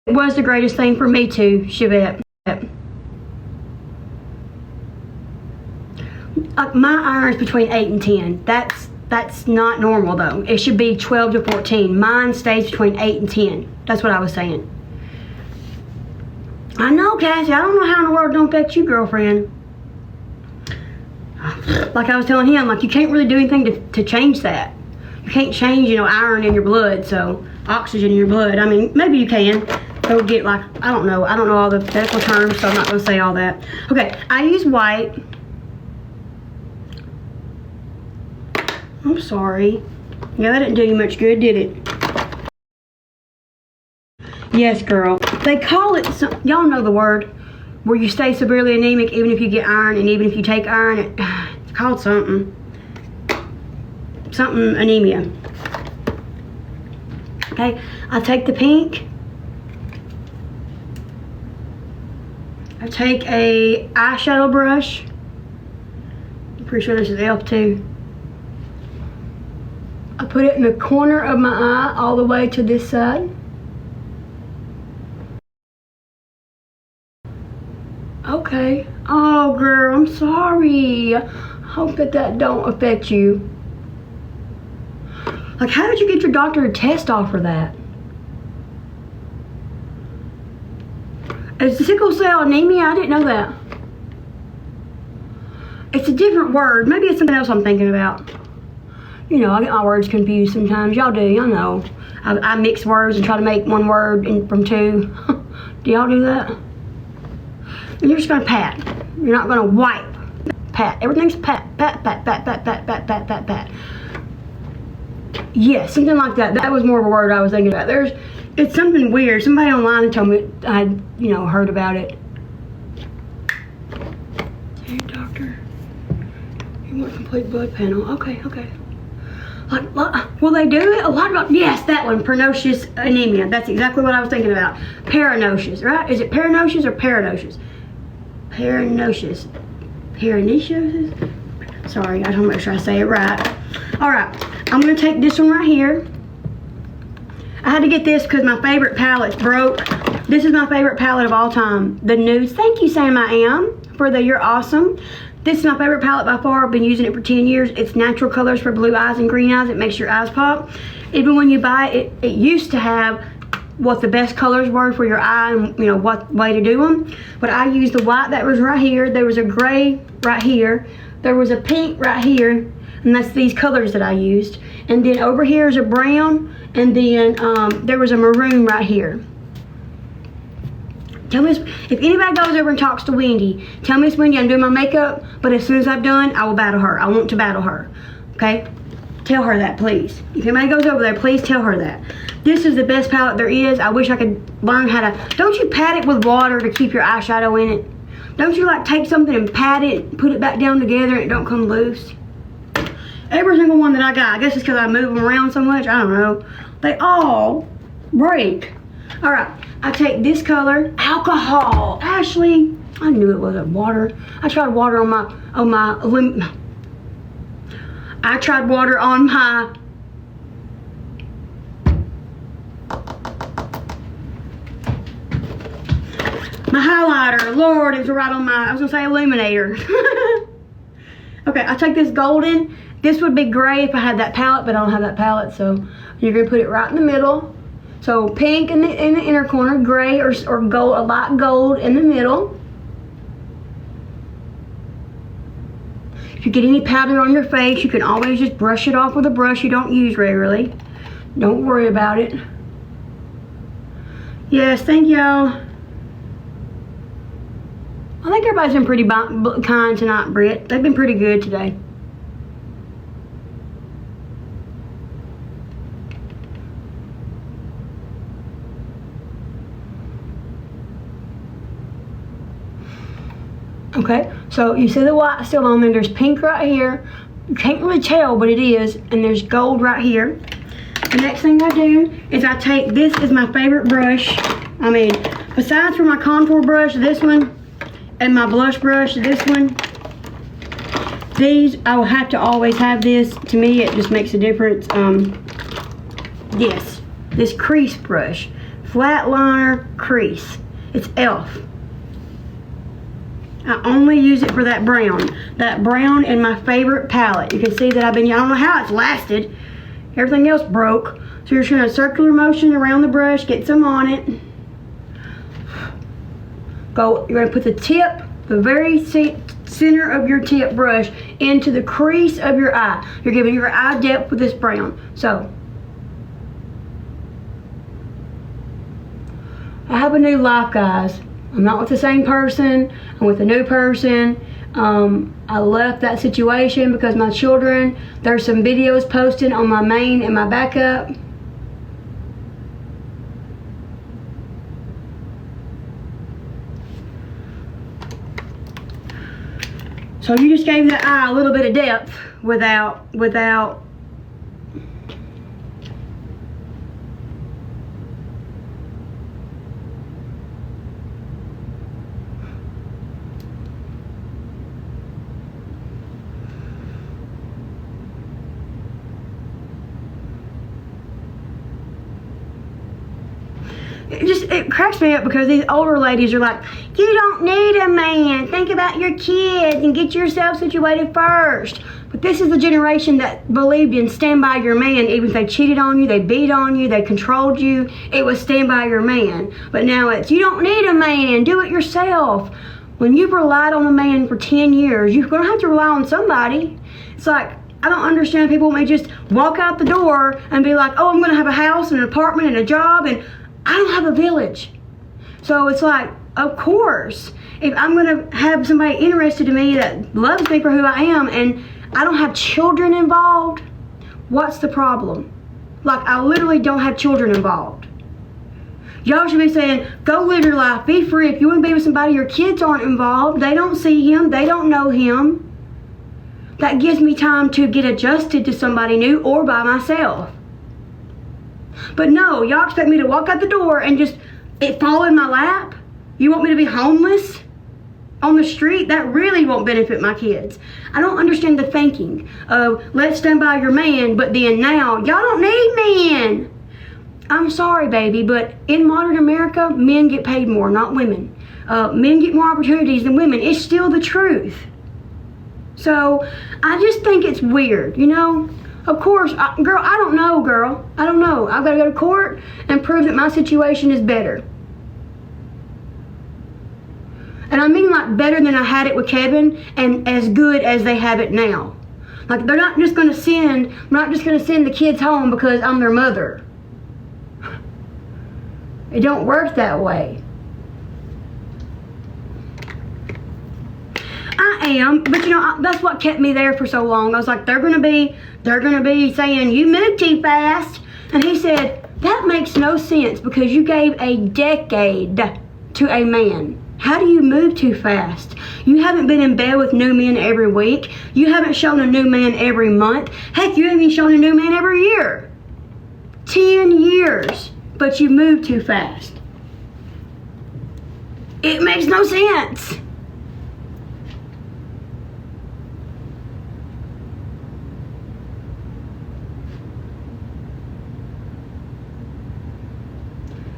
It was the greatest thing for me too, Chevette. My iron's between 8 and 10. That's not normal though. It should be 12 to 14. Mine stays between 8 and 10. That's what I was saying. I know, Cassie. I don't know how in the world it don't affect you, girlfriend. Like I was telling him, like you can't really do anything to change that. You can't change, you know, iron in your blood, so oxygen in your blood. I mean, maybe you can. Go get like, I don't know all the medical terms, so I'm not going to say all that. Okay, I use white. I'm sorry. Yeah, that didn't do you much good, did it? Yes, girl. They call it, y'all know the word, where you stay severely anemic even if you get iron and even if you take iron. It's called something. Something anemia. Okay, I'll take the pink. I take a eyeshadow brush. I'm pretty sure this is Elf2. I put it in the corner of my eye all the way to this side. Okay. Oh, girl, I'm sorry. Hope that don't affect you. Like, how did you get your doctor to test off for that? It's sickle cell anemia? I didn't know that. It's a different word. Maybe it's something else I'm thinking about. You know, I get my words confused sometimes. Y'all do, y'all know. I mix words and try to make one word from two. Do y'all do that? And you're just gonna pat. You're not gonna wipe. Pat. Everything's pat. Pat, pat, pat, pat, pat, pat, pat, pat, pat. Yeah, something like that. That was more of a word I was thinking about. It's something weird. Somebody online told me I, you know, heard about it. Hey, doctor. You want a complete blood panel? Okay, okay. Like, will they do it? A lot of, yes, that one, pernicious anemia. That's exactly what I was thinking about. Pernicious, right? Is it pernicious or pernicious? Pernicious. Pernicious? Sorry, I don't make sure I say it right. All right, I'm gonna take this one right here. I had to get this because my favorite palette's broke. This is my favorite palette of all time. The Nudes. Thank you, Sam I Am, for the You're Awesome. This is my favorite palette by far. I've been using it for 10 years. It's natural colors for blue eyes and green eyes. It makes your eyes pop. Even when you buy it, it used to have what the best colors were for your eye and, you know, what way to do them. But I used the white that was right here. There was a gray right here. There was a pink right here. And that's these colors that I used. And then over here is a brown. And then there was a maroon right here. Tell me if anybody goes over and talks to Wendy, tell Miss Wendy I'm doing my makeup, but as soon as I'm done, I will battle her. I want to battle her. Okay? Tell her that, please. If anybody goes over there, please tell her that. This is the best palette there is. I wish I could learn how to. Don't you pat it with water to keep your eyeshadow in it? Don't you like take something and pat it, put it back down together and it don't come loose? Every single one that I got, I guess it's because I move them around so much, I don't know. They all break. All right, I take this color, alcohol. Ashley, I knew it wasn't water. I tried water on my I tried water on my highlighter. Lord, it was right on my, I was gonna say illuminator. Okay, I take this golden. This would be gray if I had that palette, but I don't have that palette, so you're gonna put it right in the middle. So pink in the inner corner, gray or gold, a light gold in the middle. If you get any powder on your face, you can always just brush it off with a brush you don't use regularly. Don't worry about it. Yes, thank y'all. I think everybody's been pretty kind tonight, Britt. They've been pretty good today. Okay, so you see the white still on there. There's pink right here. You can't really tell, but it is. And there's gold right here. The next thing I do is I take, this is my favorite brush. I mean, besides for my contour brush, this one, and my blush brush, this one, these, I will have to always have this. To me, it just makes a difference. This crease brush, flat liner crease. It's e.l.f. I only use it for that brown. That brown in my favorite palette. You can see that I don't know how it's lasted. Everything else broke. So you're just gonna circular motion around the brush, get some on it. You're gonna put the tip, the very center of your tip brush into the crease of your eye. You're giving your eye depth with this brown. So, I have a new life, guys. I'm not with the same person. I'm with a new person. I left that situation because my children, there's some videos posted on my main and my backup. So you just gave the eye a little bit of depth without it cracks me up because these older ladies are like, you don't need a man. Think about your kids and get yourself situated first. But this is the generation that believed in stand by your man. Even if they cheated on you, they beat on you, they controlled you, it was stand by your man. But now it's, you don't need a man, do it yourself. When you've relied on a man for 10 years, you're gonna have to rely on somebody. It's like, I don't understand people may just walk out the door and be like, oh, I'm gonna have a house and an apartment and a job, and I don't have a village. So it's like, of course, if I'm gonna have somebody interested in me that loves me for who I am and I don't have children involved, what's the problem? Like, I literally don't have children involved. Y'all should be saying, go live your life, be free. If you wanna be with somebody, your kids aren't involved, they don't see him, they don't know him. That gives me time to get adjusted to somebody new or by myself. But no, y'all expect me to walk out the door and just it fall in my lap? You want me to be homeless on the street? That really won't benefit my kids. I don't understand the thinking of let's stand by your man, but then now y'all don't need men. I'm sorry, baby, but in modern America, men get paid more, not women. Men get more opportunities than women. It's still the truth. So I just think it's weird, you know? Of course, girl, I don't know, girl. I don't know. I've got to go to court and prove that my situation is better. And I mean like better than I had it with Kevin and as good as they have it now. Like they're not just going to send, I'm not just going to send the kids home because I'm their mother. It don't work that way. I am, but you know, that's what kept me there for so long. I was like, they're gonna be saying, you moved too fast. And he said, that makes no sense because you gave a decade to a man. How do you move too fast? You haven't been in bed with new men every week. You haven't shown a new man every month. Heck, you haven't even shown a new man every year. 10 years, but you moved too fast. It makes no sense.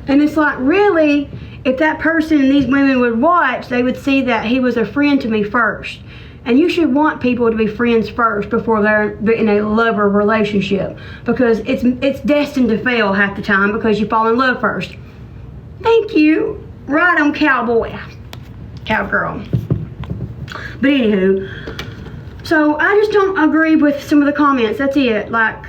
And it's like, really, if that person and these women would watch, they would see that he was a friend to me first. And you should want people to be friends first before they're in a lover relationship, because it's destined to fail half the time because you fall in love first. Thank you. Right on, cowboy. Cowgirl. But anywho, so I just don't agree with some of the comments. That's it. Like,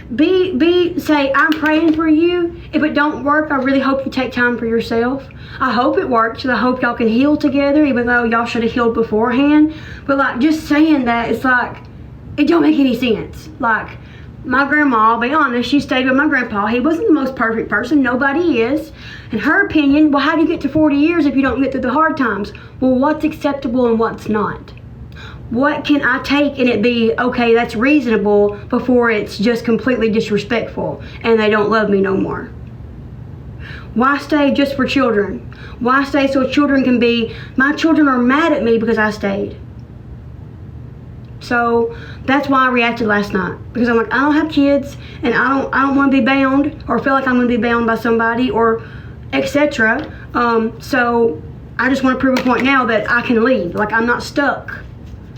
say, I'm praying for you. If it don't work, I really hope you take time for yourself. I hope it works, and I hope y'all can heal together, even though y'all should have healed beforehand. But like, just saying that, it's like, it don't make any sense. Like, my grandma, I'll be honest, she stayed with my grandpa. He wasn't the most perfect person. Nobody is. In her opinion, well, how do you get to 40 years if you don't get through the hard times? Well, what's acceptable and what's not? What can I take and it be, okay, that's reasonable, before it's just completely disrespectful and they don't love me no more? Why stay just for children? Why stay so children can be, my children are mad at me because I stayed. So that's why I reacted last night, because I'm like, I don't have kids, and I don't want to be bound or feel like I'm going to be bound by somebody or etc. So I just want to prove a point now that I can leave. Like, I'm not stuck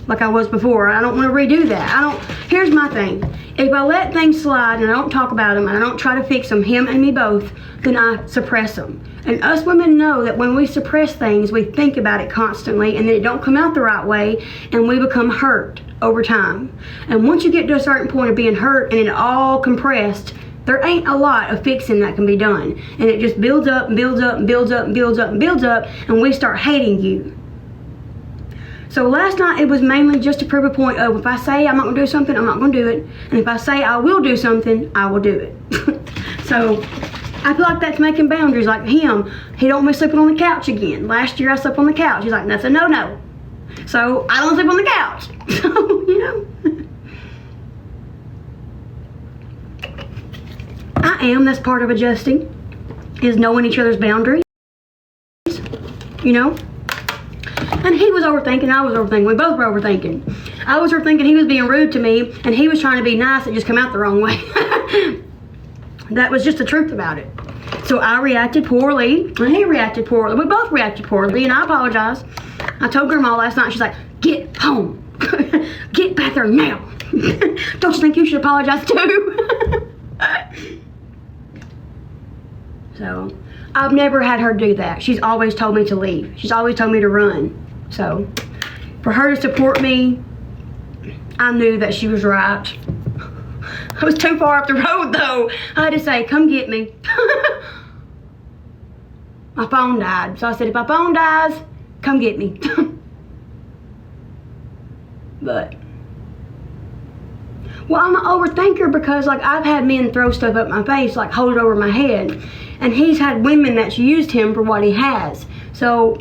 like I was before. I don't want to redo that. Here's my thing. If I let things slide and I don't talk about them and I don't try to fix them, him and me both, then I suppress them. And us women know that when we suppress things, we think about it constantly, and then it don't come out the right way, and we become hurt over time. And once you get to a certain point of being hurt and it all compressed, there ain't a lot of fixing that can be done. And it just builds up and builds up and builds up and builds up and builds up, and we start hating you. So last night, it was mainly just to prove a point of, if I say I'm not going to do something, I'm not going to do it. And if I say I will do something, I will do it. So I feel like that's making boundaries. Like him, he don't want me sleeping on the couch again. Last year I slept on the couch. He's like, that's a no-no. So I don't sleep on the couch. So, you know. That's part of adjusting, is knowing each other's boundaries. You know. And he was overthinking, I was overthinking. We both were overthinking. I was overthinking he was being rude to me, and he was trying to be nice and just come out the wrong way. That was just the truth about it. So I reacted poorly, and he reacted poorly. We both reacted poorly, and I apologize. I told Grandma last night, she's like, get home. Get back there now. Don't you think you should apologize too? So I've never had her do that. She's always told me to leave. She's always told me to run. So for her to support me, I knew that she was right. I was too far up the road though. I had to say, come get me. My phone died. So I said, if my phone dies, come get me. But, well, I'm an overthinker because, like, I've had men throw stuff up my face, like hold it over my head. And he's had women that's used him for what he has. So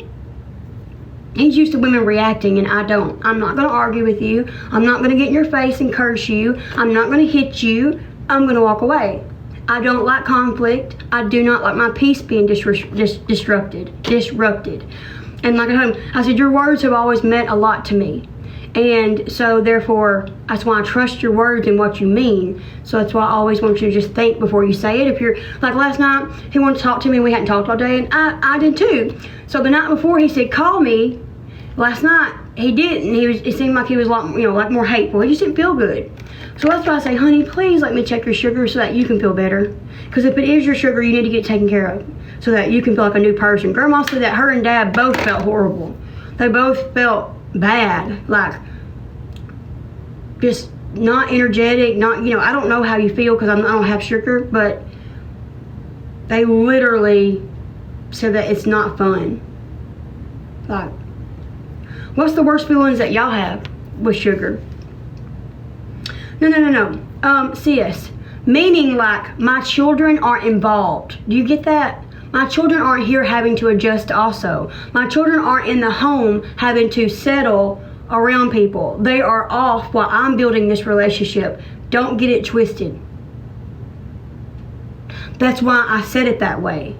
he's used to women reacting, and I don't. I'm not going to argue with you. I'm not going to get in your face and curse you. I'm not going to hit you. I'm going to walk away. I don't like conflict. I do not like my peace being disrupted. And like I said, your words have always meant a lot to me. And so therefore, that's why I trust your words and what you mean. So that's why I always want you to just think before you say it. If you're, like last night, he wanted to talk to me and we hadn't talked all day, and I did too. So the night before he said, call me. Last night, he didn't. It seemed like he was like more hateful. He just didn't feel good. So that's why I say, honey, please let me check your sugar so that you can feel better. Because if it is your sugar, you need to get taken care of so that you can feel like a new person. Grandma said that her and Dad both felt horrible. They both felt bad, like just not energetic, not, I don't know how you feel because I don't have sugar, but they literally said that it's not fun. Like, what's the worst feelings that y'all have with sugar? No. Sis, meaning like my children aren't involved. Do you get that? My children aren't here having to adjust also. My children aren't in the home having to settle around people. They are off while I'm building this relationship. Don't get it twisted. That's why I said it that way.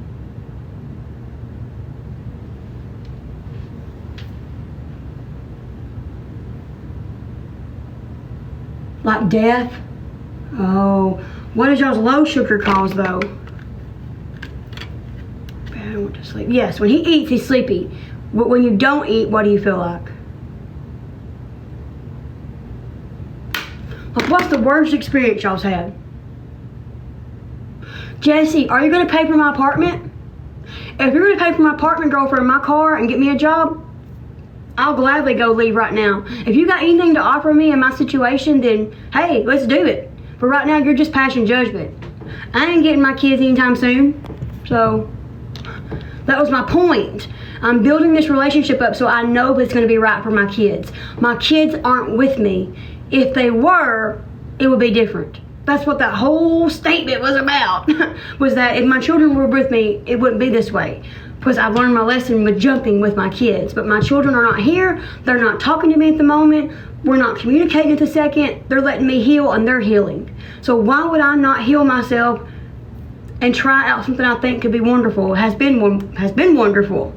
Like death? Oh, what is y'all's low sugar cause though? I want to sleep. Yes, when he eats, he's sleepy. But when you don't eat, what do you feel like? What's the worst experience y'all's had? Jesse, are you going to pay for my apartment? If you're going to pay for my apartment, girlfriend, my car, and get me a job, I'll gladly go leave right now. If you got anything to offer me in my situation, then hey, let's do it. But right now, you're just passing judgment. I ain't getting my kids anytime soon. So that was my point. I'm building this relationship up so I know if it's going to be right for my kids. My kids aren't with me. If they were, it would be different. That's what that whole statement was about. Was that if my children were with me, it wouldn't be this way. Because I've learned my lesson with jumping with my kids. But my children are not here. They're not talking to me at the moment. We're not communicating at the second. They're letting me heal and they're healing. So why would I not heal myself and try out something I think could be wonderful? Has been wonderful.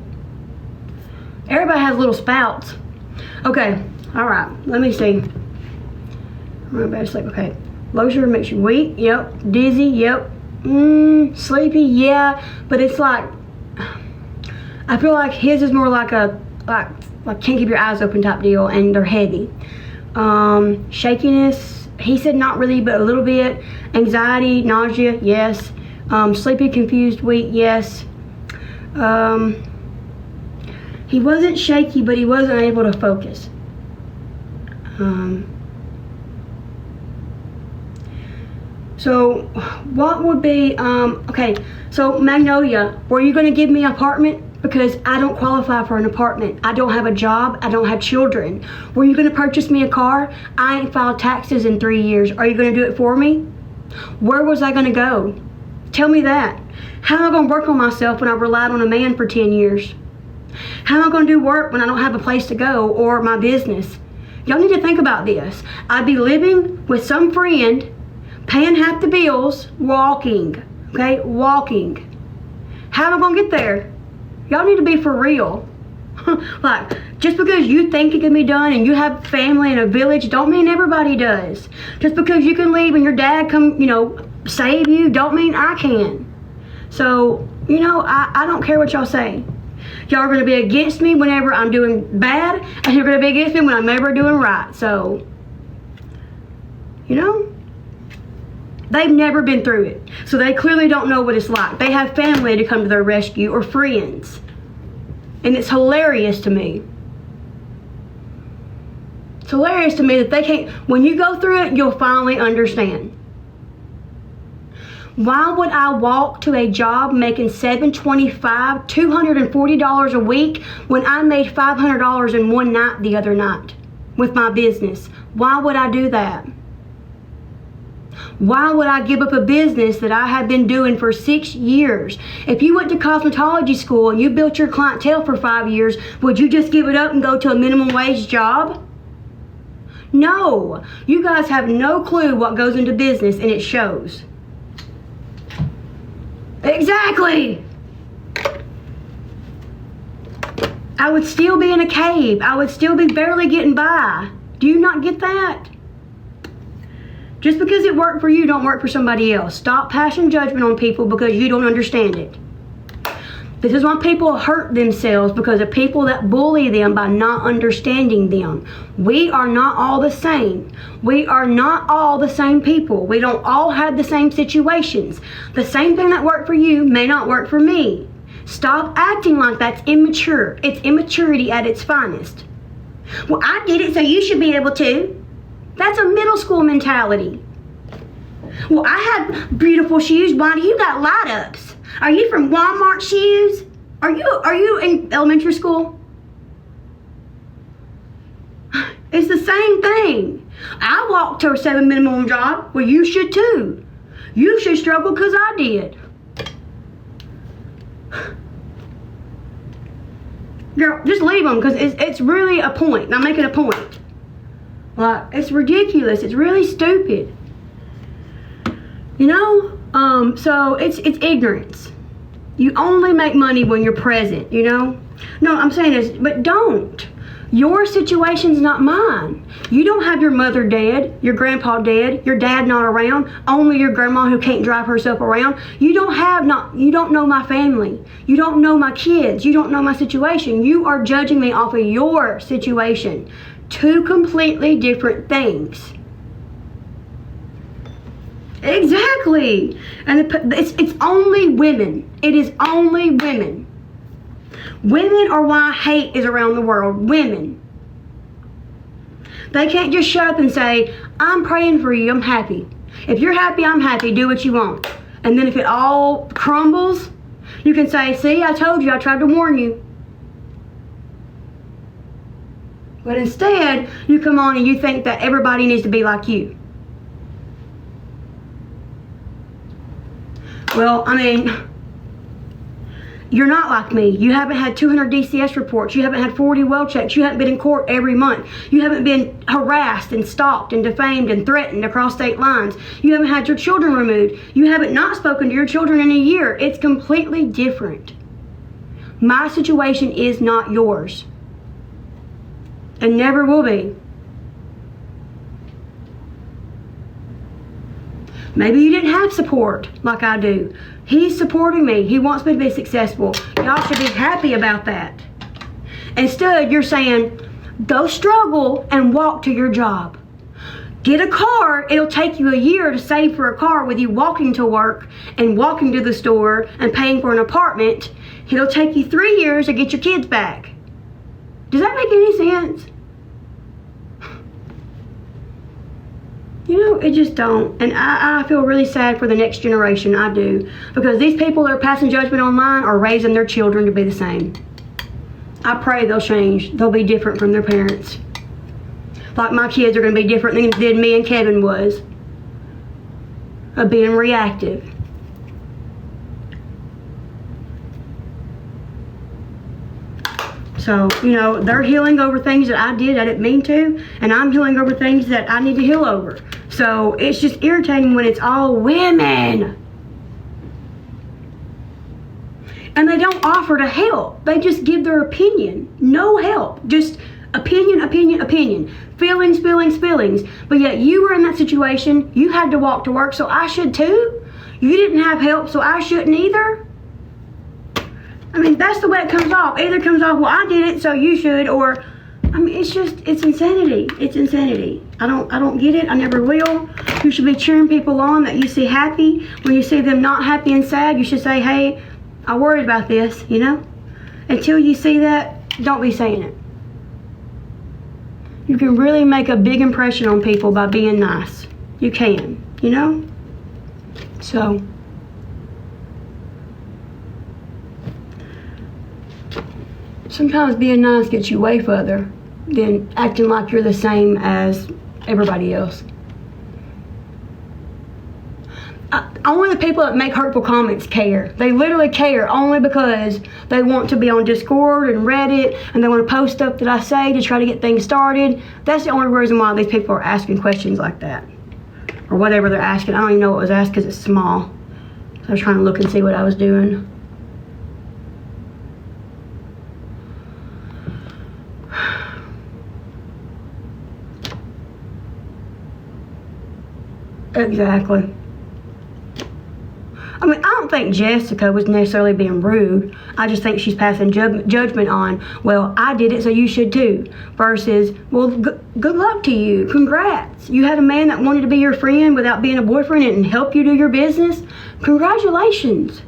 Everybody has little spouts. Okay, all right, let me see. I'm going back to sleep, okay. Low sugar makes you weak, yep. Dizzy, yep. Sleepy, yeah. But it's like, I feel like his is more like a, like can't keep your eyes open type deal, and they're heavy. Shakiness, he said not really, but a little bit. Anxiety, nausea, yes. Sleepy, confused, weak, yes. He wasn't shaky, but he wasn't able to focus. So what would be, okay, so Magnolia, were you going to give me an apartment? Because I don't qualify for an apartment. I don't have a job. I don't have children. Were you going to purchase me a car? I ain't filed taxes in 3 years. Are you going to do it for me? Where was I going to go? Tell me that. How am I going to work on myself when I've relied on a man for 10 years? How am I going to do work when I don't have a place to go or my business? Y'all need to think about this. I'd be living with some friend, paying half the bills, walking, okay, walking. How am I going to get there? Y'all need to be for real. Like, just because you think it can be done and you have family in a village, don't mean everybody does. Just because you can leave and your dad come, save you, don't mean I can. So, I don't care what y'all say. Y'all are going to be against me whenever I'm doing bad, and you're going to be against me when I'm ever doing right. So, they've never been through it. So they clearly don't know what it's like. They have family to come to their rescue or friends. And it's hilarious to me. It's hilarious to me that they can't, when you go through it, you'll finally understand. Why would I walk to a job making $725, $240 a week when I made $500 in one night the other night with my business? Why would I do that? Why would I give up a business that I have been doing for 6 years? If you went to cosmetology school and you built your clientele for 5 years, would you just give it up and go to a minimum wage job? No. You guys have no clue what goes into business, and it shows. Exactly. I would still be in a cave. I would still be barely getting by. Do you not get that? Just because it worked for you, don't work for somebody else. Stop passing judgment on people because you don't understand it. This is why people hurt themselves, because of people that bully them by not understanding them. We are not all the same. We are not all the same people. We don't all have the same situations. The same thing that worked for you may not work for me. Stop acting like that's immature. It's immaturity at its finest. Well, I did it, so you should be able to. That's a middle school mentality. Well, I have beautiful shoes. Why do you got light-ups? Are you from Walmart shoes? Are you in elementary school? It's the same thing. I walked to a 7 minimum job. Well, you should too. You should struggle because I did. Girl, just leave them, because it's really a point. I'm making a point. Like, it's ridiculous. It's really stupid. So it's ignorance. You only make money when you're present, No, I'm saying this, but don't. Your situation's not mine. You don't have your mother dead, your grandpa dead, your dad not around, only your grandma who can't drive herself around. You don't know my family. You don't know my kids. You don't know my situation. You are judging me off of your situation. Two completely different things. Exactly. And it's only women. It is only women. Women are why hate is around the world. Women. They can't just shut up and say, I'm praying for you, I'm happy. If you're happy, I'm happy, do what you want. And then if it all crumbles, you can say, see, I told you, I tried to warn you. But instead, you come on and you think that everybody needs to be like you. Well, I mean, you're not like me. You haven't had 200 DCS reports. You haven't had 40 well checks. You haven't been in court every month. You haven't been harassed and stalked and defamed and threatened across state lines. You haven't had your children removed. You haven't not spoken to your children in a year. It's completely different. My situation is not yours. And never will be. Maybe you didn't have support like I do. He's supporting me. He wants me to be successful. Y'all should be happy about that. Instead, you're saying, go struggle and walk to your job. Get a car. It'll take you a year to save for a car with you walking to work and walking to the store and paying for an apartment. It'll take you 3 years to get your kids back. Does that make any sense? You know, it just don't. And I feel really sad for the next generation. I do. Because these people that are passing judgment online are raising their children to be the same. I pray they'll change. They'll be different from their parents. Like my kids are going to be different than me and Kevin was. Of being reactive. So, you know, they're healing over things that I didn't mean to, and I'm healing over things that I need to heal over. So, it's just irritating when it's all women. And they don't offer to help. They just give their opinion. No help. Just opinion, opinion, opinion. Feelings, feelings, feelings. But yet, you were in that situation. You had to walk to work, so I should too. You didn't have help, so I shouldn't either. I mean, that's the way it comes off. Either comes off, well, I did it, so you should, or, I mean, it's insanity. It's insanity. I don't get it. I never will. You should be cheering people on that you see happy. When you see them not happy and sad, you should say, hey, I worried about this, you know? Until you see that, don't be saying it. You can really make a big impression on people by being nice. You can, you know? So... sometimes being nice gets you way further than acting like you're the same as everybody else. Only the people that make hurtful comments care. They literally care only because they want to be on Discord and Reddit, and they want to post stuff that I say to try to get things started. That's the only reason why these people are asking questions like that. Or whatever they're asking. I don't even know what was asked because it's small. So I was trying to look and see what I was doing. Exactly. I mean, I don't think Jessica was necessarily being rude. I just think she's passing judgment on, well, I did it, so you should too. Versus, well, good luck to you. Congrats. You had a man that wanted to be your friend without being a boyfriend and help you do your business. Congratulations.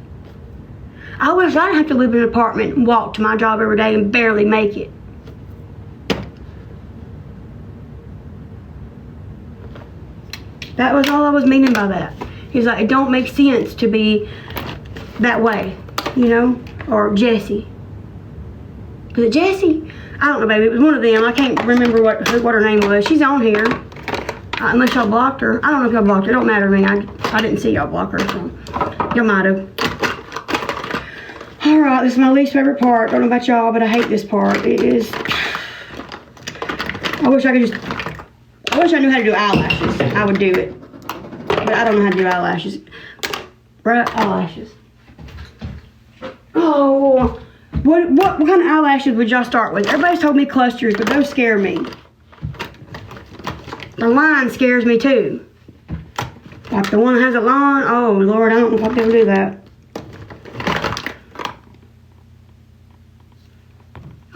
I wish I didn't have to live in an apartment and walk to my job every day and barely make it. That was all I was meaning by that. He's like, it don't make sense to be that way, you know? Or Jessie. Was it Jessie? I don't know, baby. It was one of them. I can't remember what her name was. She's on here. Unless y'all blocked her. I don't know if y'all blocked her. It don't matter to me. I didn't see y'all block her, so y'all might have. Alright, this is my least favorite part. Don't know about y'all, but I hate this part. It is... I wish I knew how to do eyelashes. I would do it. But I don't know how to do eyelashes. Bright eyelashes. Oh, what kind of eyelashes would y'all start with? Everybody's told me clusters, but those scare me. The line scares me too. Like the one that has a line. Oh Lord, I don't know if I'll be able to do that.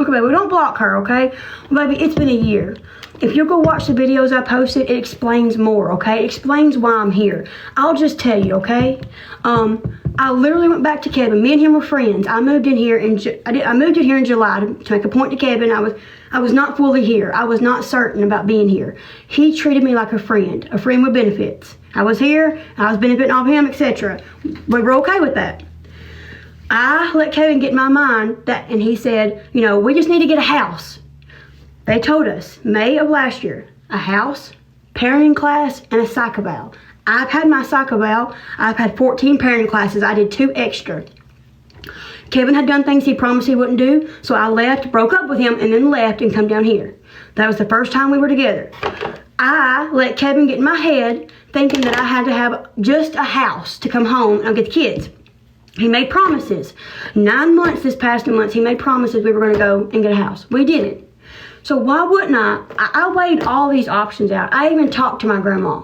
Okay, baby, don't block her, okay? Baby, it's been a year. If you'll go watch the videos I posted, it explains more, okay? It explains why I'm here. I'll just tell you, okay? I literally went back to Kevin. Me and him were friends. I moved in here in July to make a point to Kevin. I was not fully here. I was not certain about being here. He treated me like a friend with benefits. I was here, I was benefiting off him, etc. We were okay with that. I let Kevin get in my mind that, and he said, you know, we just need to get a house. They told us, May of last year, a house, parenting class, and a psych eval. I've had my psych eval. I've had 14 parenting classes. I did 2 extra. Kevin had done things he promised he wouldn't do, so I left, broke up with him, and then left and come down here. That was the first time we were together. I let Kevin get in my head thinking that I had to have just a house to come home and get the kids. He made promises. 9 months this past 2 months, he made promises we were going to go and get a house. We didn't. So why wouldn't I weighed all these options out. I even talked to my grandma.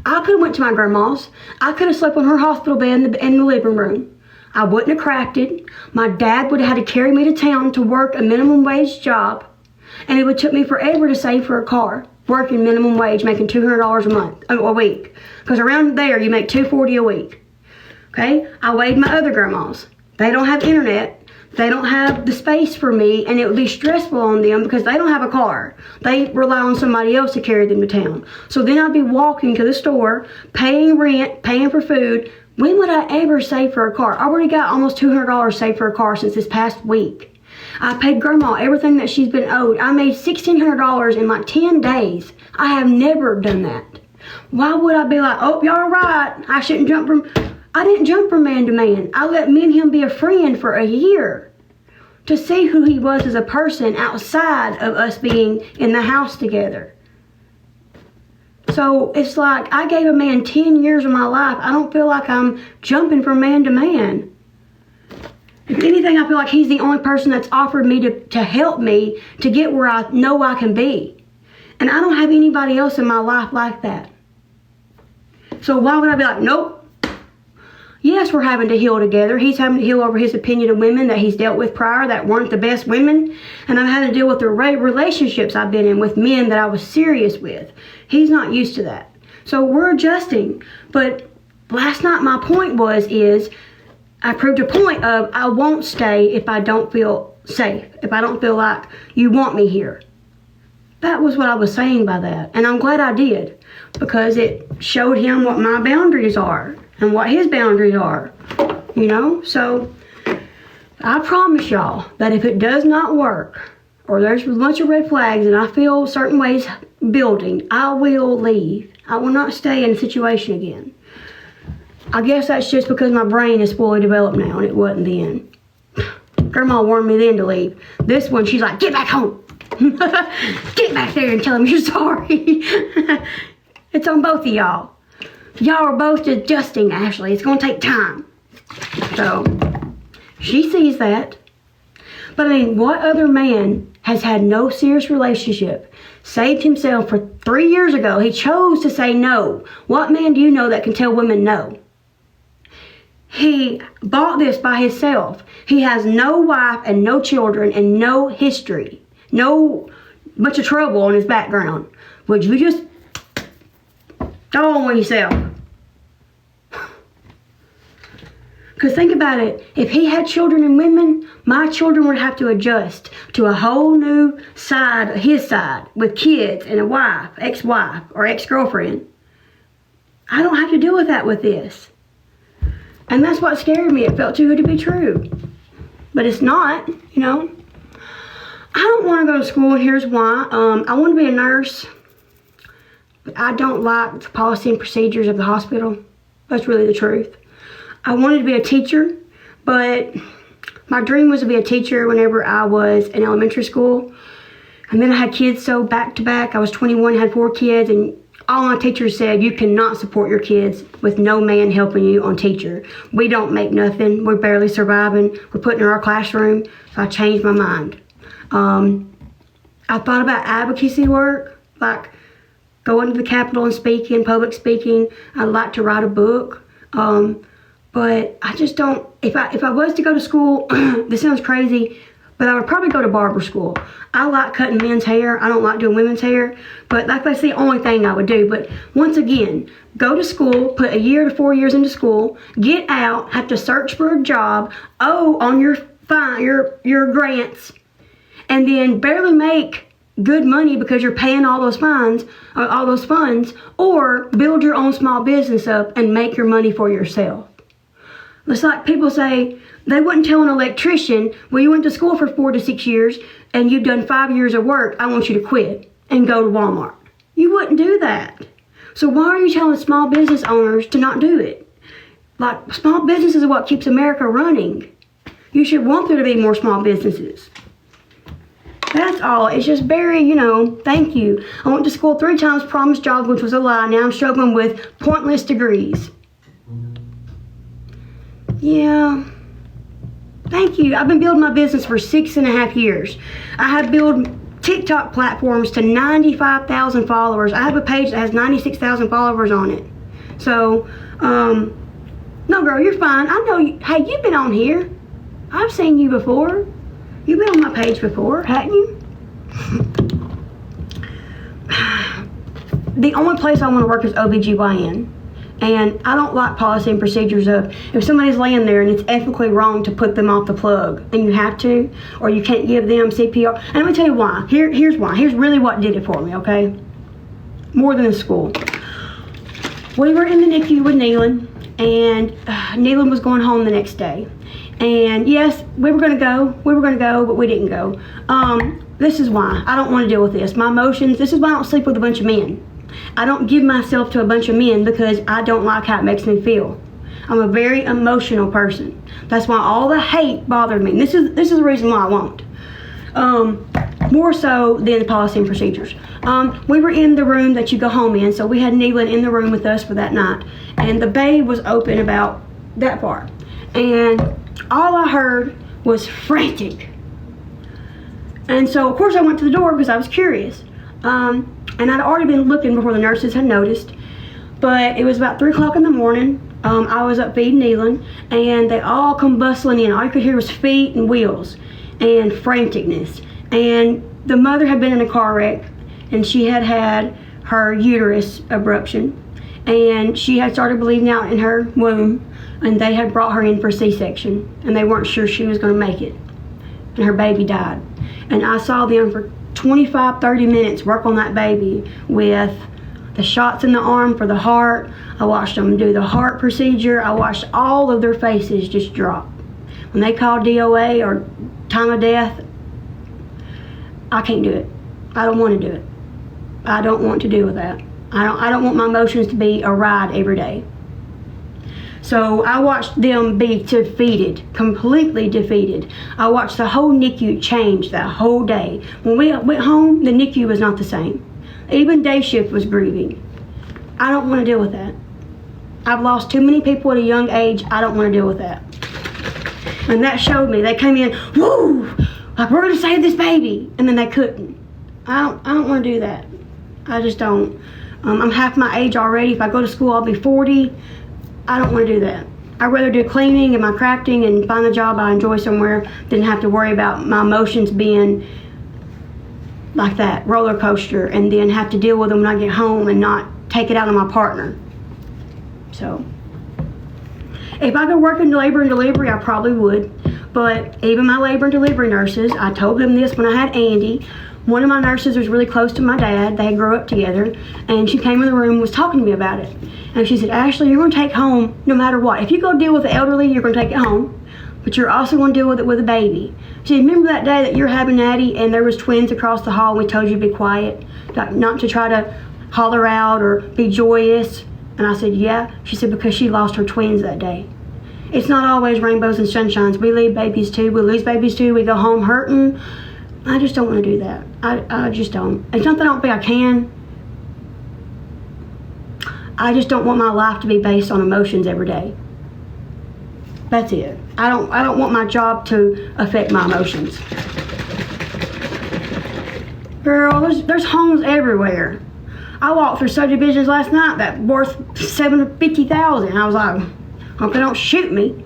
I could have went to my grandma's. I could have slept on her hospital bed in the living room. I wouldn't have crafted. My dad would have had to carry me to town to work a minimum wage job. And it would took me forever to save for a car. Working minimum wage, making $200 a week. Because around there, you make $240 a week. Okay? I weighed my other grandmas. They don't have internet. They don't have the space for me, and it would be stressful on them because they don't have a car. They rely on somebody else to carry them to town. So then I'd be walking to the store, paying rent, paying for food. When would I ever save for a car? I already got almost $200 saved for a car since this past week. I paid Grandma everything that she's been owed. I made $1,600 in like 10 days. I have never done that. Why would I be like, oh, y'all are right. I shouldn't jump from... I didn't jump from man to man. I let me and him be a friend for a year to see who he was as a person outside of us being in the house together. So it's like I gave a man 10 years of my life. I don't feel like I'm jumping from man to man. If anything, I feel like he's the only person that's offered me to help me to get where I know I can be. And I don't have anybody else in my life like that. So why would I be like, nope. Yes, we're having to heal together. He's having to heal over his opinion of women that he's dealt with prior that weren't the best women. And I'm having to deal with the relationships I've been in with men that I was serious with. He's not used to that. So we're adjusting. But last night my point is I proved a point of I won't stay if I don't feel safe. If I don't feel like you want me here. That was what I was saying by that. And I'm glad I did. Because it showed him what my boundaries are. And what his boundaries are, you know? So, I promise y'all that if it does not work, or there's a bunch of red flags and I feel certain ways building, I will leave. I will not stay in a situation again. I guess that's just because my brain is fully developed now and it wasn't then. Grandma warned me then to leave. This one, she's like, get back home. Get back there and tell him you're sorry. It's on both of y'all. Y'all are both adjusting, Ashley. It's going to take time. So, she sees that. But I mean, what other man has had no serious relationship, saved himself for 3 years ago? He chose to say no. What man do you know that can tell women no? He bought this by himself. He has no wife and no children and no history. No bunch of trouble on his background. Would you just go on with yourself? Because think about it. If he had children and women, my children would have to adjust to a whole new side, his side, with kids and a wife, ex-wife, or ex-girlfriend. I don't have to deal with that with this. And that's what scared me. It felt too good to be true. But it's not, you know. I don't want to go to school, and here's why. I want to be a nurse. But I don't like the policy and procedures of the hospital. That's really the truth. I wanted to be a teacher, but my dream was to be a teacher whenever I was in elementary school. And then I had kids, so back to back. I was 21, had 4 kids, and all my teachers said, you cannot support your kids with no man helping you on teacher. We don't make nothing. We're barely surviving. We're putting in our classroom. So I changed my mind. I thought about advocacy work, like going to the Capitol and speaking, public speaking. I'd like to write a book. But I just don't, if I was to go to school, this sounds crazy, but I would probably go to barber school. I like cutting men's hair. I don't like doing women's hair, but that's the only thing I would do. But once again, go to school, put a year to 4 years into school, get out, have to search for a job, on your grants, and then barely make good money because you're paying all those funds, or build your own small business up and make your money for yourself. It's like people say, they wouldn't tell an electrician, well, you went to school for 4 to 6 years and you've done 5 years of work, I want you to quit and go to Walmart. You wouldn't do that. So why are you telling small business owners to not do it? Like, small business is what keeps America running. You should want there to be more small businesses. That's all. It's just very, thank you. I went to school 3 times, promised jobs, which was a lie. Now I'm struggling with pointless degrees. Yeah. Thank you. I've been building my business for 6.5 years. I have built TikTok platforms to 95,000 followers. I have a page that has 96,000 followers on it. So, no, girl, you're fine. I know you. Hey, you've been on here. I've seen you before. You've been on my page before, haven't you? The only place I want to work is OBGYN. And I don't like policy and procedures of if somebody's laying there and it's ethically wrong to put them off the plug and you have to, or you can't give them CPR. And let me tell you why. Here's why. Here's really what did it for me, okay? More than the school. We were in the NICU with Neelan, and Neelan was going home the next day. And yes, we were going to go, but we didn't go. This is why. I don't want to deal with this. My emotions, this is why I don't sleep with a bunch of men. I don't give myself to a bunch of men because I don't like how it makes me feel. I'm a very emotional person. That's why all the hate bothered me. This is the reason why I won't. More so than the policy and procedures. We were in the room that you go home in, so we had Neelan in the room with us for that night. And the bay was open about that far. And all I heard was frantic. And so, of course, I went to the door because I was curious. And I'd already been looking before the nurses had noticed. But it was about 3 o'clock in the morning. I was up feeding Neelan, and they all come bustling in. All you could hear was feet and wheels and franticness. And the mother had been in a car wreck, and she had had her uterus abruption. And she had started bleeding out in her womb, and they had brought her in for C-section, and they weren't sure she was going to make it. And her baby died. And I saw them for 25-30 minutes work on that baby with the shots in the arm for the heart. I watched them do the heart procedure. I watched all of their faces just drop. When they called DOA or time of death, I can't do it. I don't want to do it. I don't want to deal with that. I don't want my emotions to be a ride every day. So I watched them be defeated, completely defeated. I watched the whole NICU change that whole day. When we went home, the NICU was not the same. Even day shift was grieving. I don't want to deal with that. I've lost too many people at a young age. I don't want to deal with that. And that showed me. They came in, woo, like we're going to save this baby. And then they couldn't. I don't want to do that. I just don't. I'm half my age already. If I go to school, I'll be 40. I don't want to do that. I'd rather do cleaning and my crafting and find a job I enjoy somewhere than have to worry about my emotions being like that, roller coaster, and then have to deal with them when I get home and not take it out on my partner. So, if I could work in labor and delivery, I probably would. But even my labor and delivery nurses, I told them this when I had Andy. One of my nurses was really close to my dad. They grew up together, and she came in the room and was talking to me about it. And she said, Ashley, you're going to take home no matter what. If you go deal with the elderly, you're going to take it home, but you're also going to deal with it with a baby. She said, remember that day that you're having Addie and there was twins across the hall and we told you to be quiet, not to try to holler out or be joyous? And I said, yeah. She said, because she lost her twins that day. It's not always rainbows and sunshines. We leave babies too. We lose babies too. We go home hurting. I just don't want to do that. I just don't. It's not that I don't think I can. I just don't want my life to be based on emotions every day. That's it. I don't want my job to affect my emotions. Girl, there's homes everywhere. I walked through subdivisions last night that worth $750,000. I was like, hope they don't shoot me.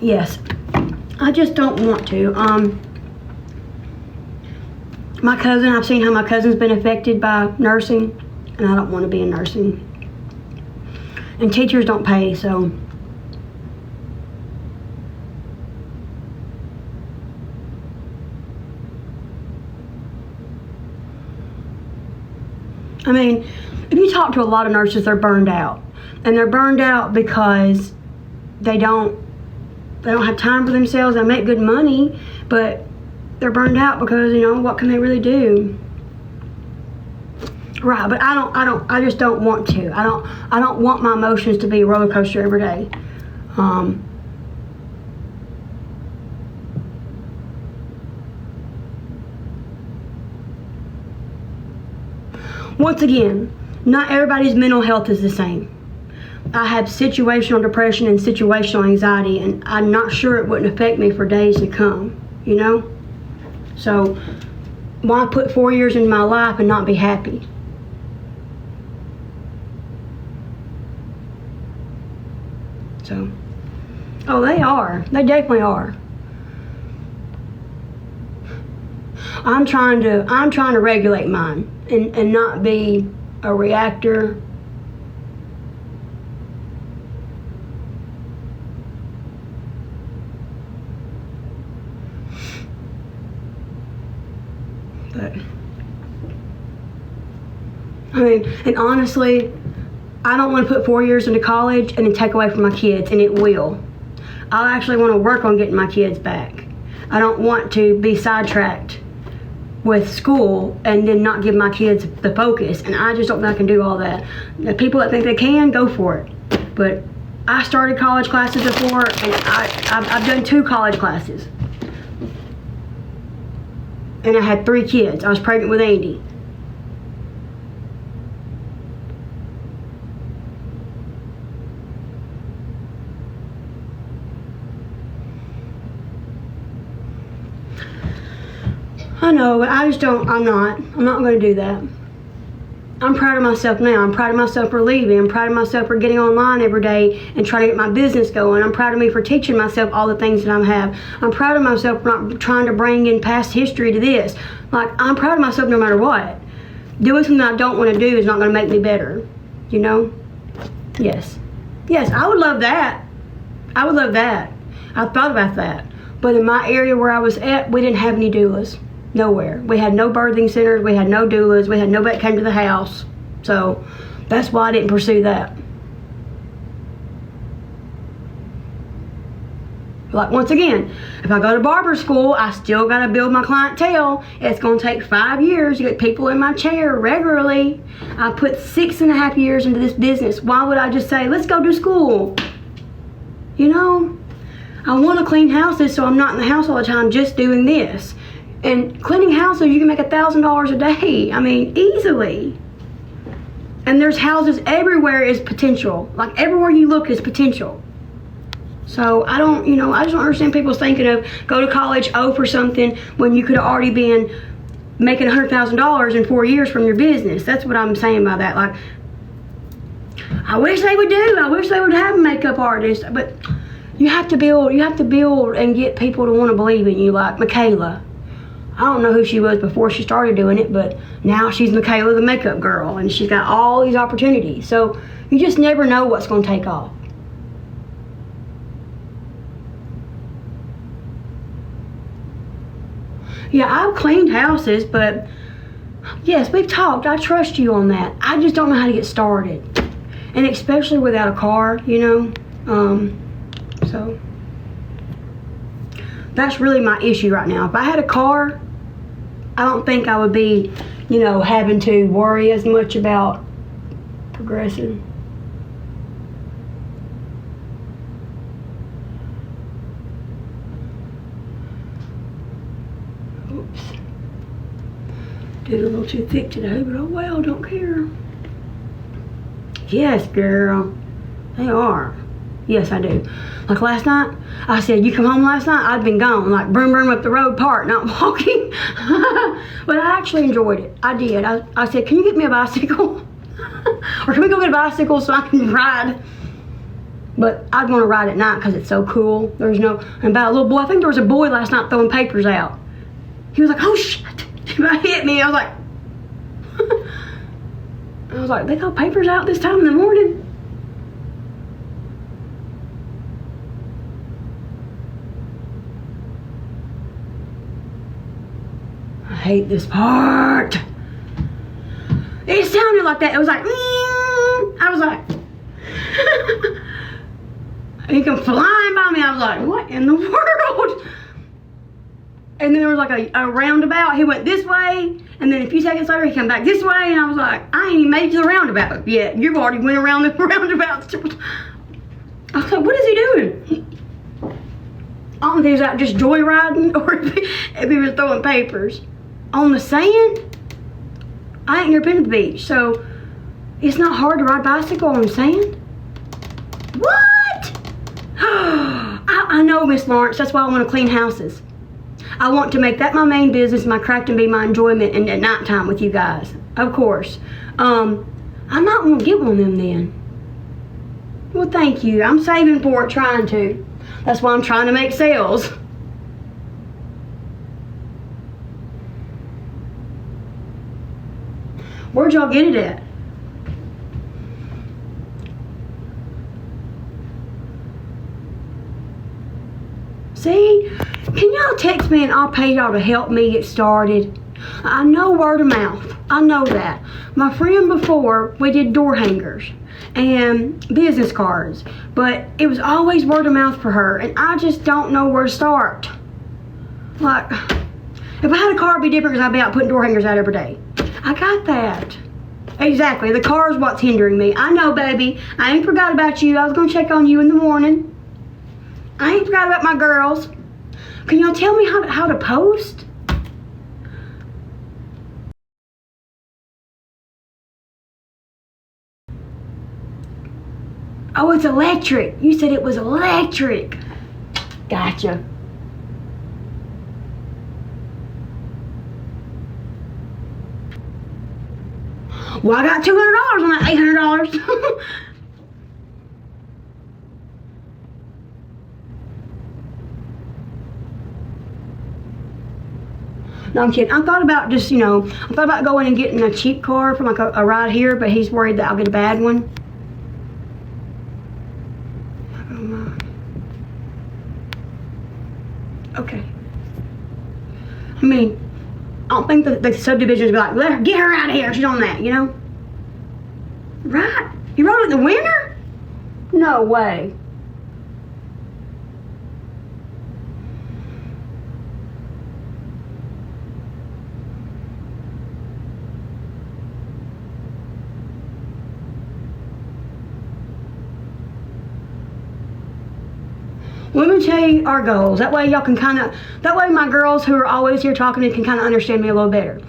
yes, I just don't want to. My cousin, I've seen how my cousin's been affected by nursing, and I don't want to be in nursing. And teachers don't pay, so. I mean, if you talk to a lot of nurses, they're burned out. And they're burned out because they don't have time for themselves. They make good money, but they're burned out because, what can they really do? Right, but I just don't want to. I don't want my emotions to be a roller coaster every day. Once again, not everybody's mental health is the same. I have situational depression and situational anxiety, and I'm not sure it wouldn't affect me for days to come, So, why put 4 years into my life and not be happy? So, they are. They definitely are. I'm trying to regulate mine and not be a reactor. But and honestly, I don't want to put 4 years into college and then take away from my kids, and it will. I actually want to work on getting my kids back. I don't want to be sidetracked with school and then not give my kids the focus, and I just don't think I can do all that. The people that think they can, go for it. But I started college classes before, and I've done 2 college classes. And I had 3 kids. I was pregnant with Andy. I know, but I just don't, I'm not going to do that. I'm proud of myself now. I'm proud of myself for leaving. I'm proud of myself for getting online every day and trying to get my business going. I'm proud of me for teaching myself all the things that I have. I'm proud of myself for not trying to bring in past history to this. Like, I'm proud of myself no matter what. Doing something I don't want to do is not going to make me better. Yes. Yes, I would love that. I would love that. I've thought about that. But in my area where I was at, we didn't have any doulas. Nowhere. We had no birthing centers. We had no doulas. We had nobody that came to the house. So that's why I didn't pursue that. Like, once again, if I go to barber school, I still got to build my clientele. It's going to take 5 years to get people in my chair regularly. I put 6.5 years into this business. Why would I just say, let's go to school? I want to clean houses so I'm not in the house all the time just doing this. And cleaning houses, you can make $1,000 a day. I mean, easily. And there's houses everywhere is potential. Like, everywhere you look is potential. So I don't, I just don't understand people thinking of go to college, for something when you could have already been making $100,000 in 4 years from your business. That's what I'm saying by that. Like, I wish they would have a makeup artist, but you have to build and get people to want to believe in you, like Michaela. I don't know who she was before she started doing it, but now she's Michaela the makeup girl, and she's got all these opportunities. So you just never know what's going to take off. Yeah, I've cleaned houses, but yes, we've talked. I trust you on that. I just don't know how to get started, and especially without a car, So that's really my issue right now. If I had a car, I don't think I would be, having to worry as much about progressing. Oops. Did a little too thick today, but oh well, don't care. Yes, girl. They are. Yes, I do. Like last night, I said, you come home last night? I'd been gone, like broom broom up the road park, not walking. But I actually enjoyed it. I did. I said, can you get me a bicycle? Or can we go get a bicycle so I can ride? But I'd want to ride at night because it's so cool. There's no, and about a little boy, I think there was a boy last night throwing papers out. He was like, oh shit. It hit me. I was like, they throw papers out this time in the morning? I hate this part. It sounded like that. It was like, I was like, he come flying by me. I was like, what in the world? And then there was like a roundabout. He went this way, and then a few seconds later, he came back this way, and I was like, I ain't even made it to the roundabout yet. You've already went around the roundabout. I was like, what is he doing? I don't know if he was out just joyriding or if he was throwing papers. On the sand? I ain't never been to the beach, so it's not hard to ride a bicycle on sand? What? I know, Miss Lawrence. That's why I want to clean houses. I want to make that my main business, my crafting be my enjoyment, and at nighttime with you guys. Of course. I'm not going to get one of them then. Well, thank you. I'm saving for it, trying to. That's why I'm trying to make sales. Where'd y'all get it at? See? Can y'all text me and I'll pay y'all to help me get started? I know word of mouth. I know that. My friend before, we did door hangers and business cards, but it was always word of mouth for her, and I just don't know where to start. Like, if I had a car, it'd be different because I'd be out putting door hangers out every day. I got that. Exactly. The car's what's hindering me. I know, baby. I ain't forgot about you. I was going to check on you in the morning. I ain't forgot about my girls. Can y'all tell me how to post? Oh, it's electric. You said it was electric. Gotcha. Well, I got $200 on that $800. No, I'm kidding. I thought about just, I thought about going and getting a cheap car from like a ride here, but he's worried that I'll get a bad one. Okay. I mean, I don't think the subdivisions be like, get her out of here. She's on that, Right? You rode it in the winter? No way. Let me tell you our goals. That way y'all can that way my girls who are always here talking to me can kind of understand me a little better.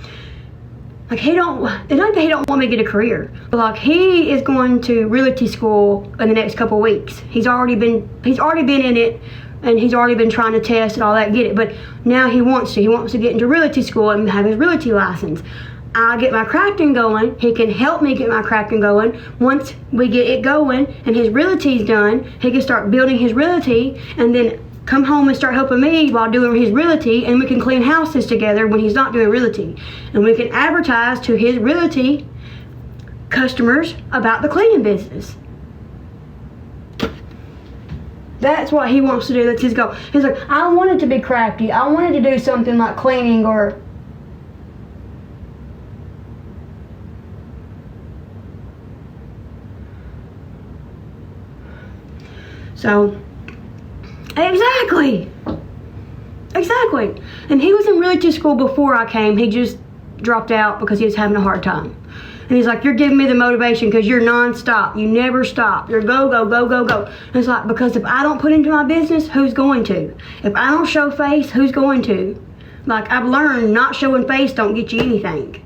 Like it's not that he don't want me to get a career, but like he is going to realty school in the next couple weeks. He's already been in it, and he's already been trying to test and all that, get it. But now he wants to get into realty school and have his realty license. I get my crafting going. He can help me get my crafting going. Once we get it going and his realty's done, he can start building his realty and then come home and start helping me while doing his realty, and we can clean houses together when he's not doing realty. And we can advertise to his realty customers about the cleaning business. That's what he wants to do. That's his goal. He's like, I wanted to be crafty. I wanted to do something like cleaning or... So, exactly. And he was in realty school before I came. He just dropped out because he was having a hard time. And he's like, you're giving me the motivation because you're nonstop. You never stop. You're go, go, go, go, go. And it's like, because if I don't put into my business, who's going to? If I don't show face, who's going to? Like, I've learned not showing face don't get you anything.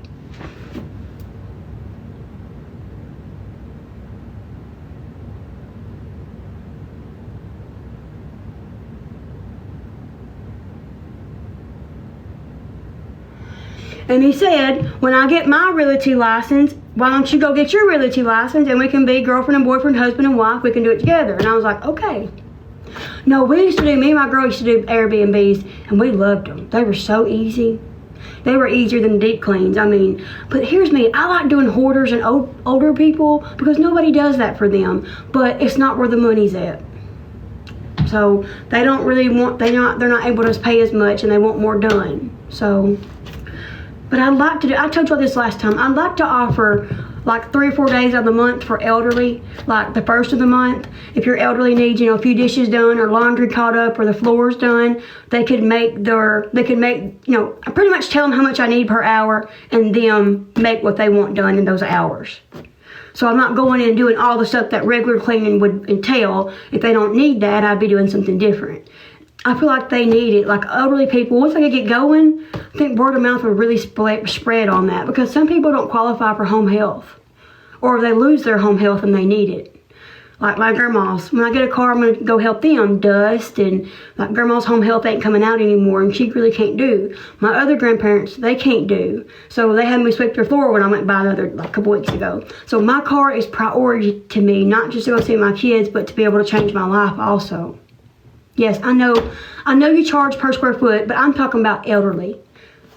And he said, when I get my realty license, why don't you go get your realty license and we can be girlfriend and boyfriend, husband and wife. We can do it together. And I was like, okay. No, me and my girl used to do Airbnbs, and we loved them. They were so easy. They were easier than deep cleans. I mean, but here's me. I like doing hoarders and older people because nobody does that for them. But it's not where the money's at. So they don't really want. They're not able to pay as much, and they want more done. So, but I'd like to do. I told you this last time. I'd like to offer like 3 or 4 days of the month for elderly, like the first of the month. If your elderly needs, a few dishes done or laundry caught up or the floors done, they could make, I pretty much tell them how much I need per hour and them make what they want done in those hours. So I'm not going in and doing all the stuff that regular cleaning would entail. If they don't need that, I'd be doing something different. I feel like they need it. Like elderly people, once they could get going, I think word of mouth would really spread on that, because some people don't qualify for home health, or they lose their home health and they need it. Like my grandma's, when I get a car, I'm going to go help them dust, and like grandma's home health ain't coming out anymore and she really can't do. My other grandparents, they can't do. So they had me sweep their floor when I went by a couple weeks ago. So my car is priority to me, not just to go see my kids, but to be able to change my life also. Yes, I know you charge per square foot, but I'm talking about elderly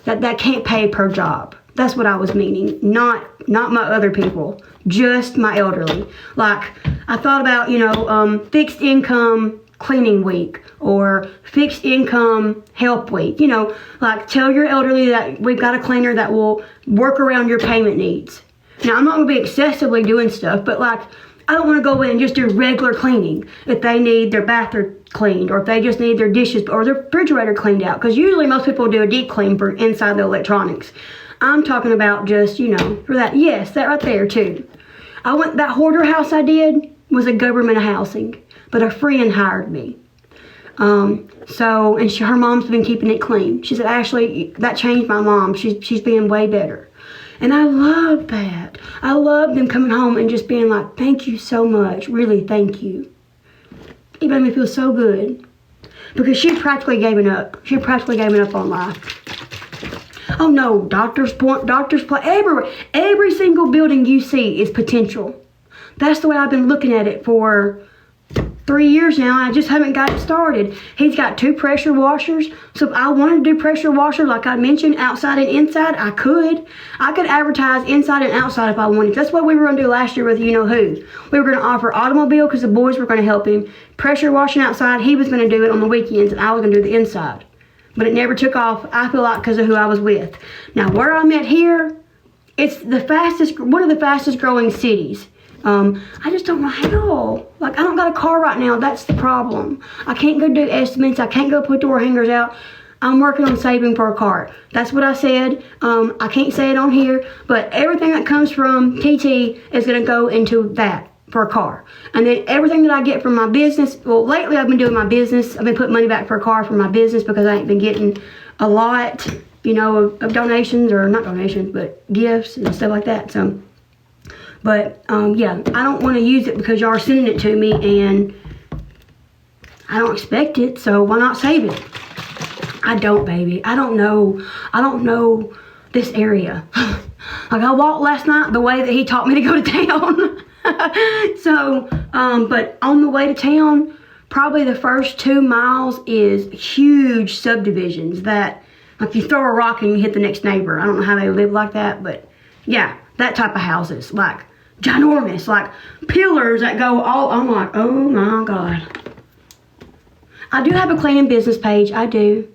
that can't pay per job. That's what I was meaning, not my other people, just my elderly. Like I thought about, fixed income cleaning week or fixed income help week. Like tell your elderly that we've got a cleaner that will work around your payment needs. Now I'm not going to be excessively doing stuff, but like I don't want to go in and just do regular cleaning if they need their bathroom cleaned, or if they just need their dishes or their refrigerator cleaned out, because usually most people do a deep clean for inside the electronics. I'm talking about just, for that. Yes, that right there too. That hoarder house I did was a government housing, but a friend hired me. Her mom's been keeping it clean. She said, Ashley, that changed my mom. She's being way better. And I love that. I love them coming home and just being like, thank you so much. Really, thank you. It made me feel so good. Because she practically given up. She practically given up on life. Oh no, doctor's point, doctor's play, everywhere. Every single building you see is potential. That's the way I've been looking at it for 3 years now. I just haven't got it started. He's got 2 pressure washers. So if I wanted to do pressure washer, like I mentioned, outside and inside, I could. I could advertise inside and outside if I wanted. That's what we were going to do last year with you-know-who. We were going to offer automobile because the boys were going to help him. Pressure washing outside, he was going to do it on the weekends, and I was going to do the inside. But it never took off, I feel like, because of who I was with. Now, where I'm at here, it's one of the fastest growing cities. I just don't know how. Like, I don't got a car right now. That's the problem. I can't go do estimates. I can't go put door hangers out. I'm working on saving for a car. That's what I said. I can't say it on here, but everything that comes from TT is going to go into that for a car. And then everything that I get from my business, well, lately I've been doing my business. I've been putting money back for a car for my business because I ain't been getting a lot, of donations, or not donations, but gifts and stuff like that. So, but yeah, I don't want to use it because y'all are sending it to me and I don't expect it, so why not save it? I don't, baby. I don't know this area. Like I walked last night the way that he taught me to go to town. So, but on the way to town, probably the first 2 miles is huge subdivisions that, like, you throw a rock and you hit the next neighbor. I don't know how they live like that, but yeah, that type of houses, like ginormous, like pillars that go all, I'm like, oh my God. I do have a cleaning business page, I do.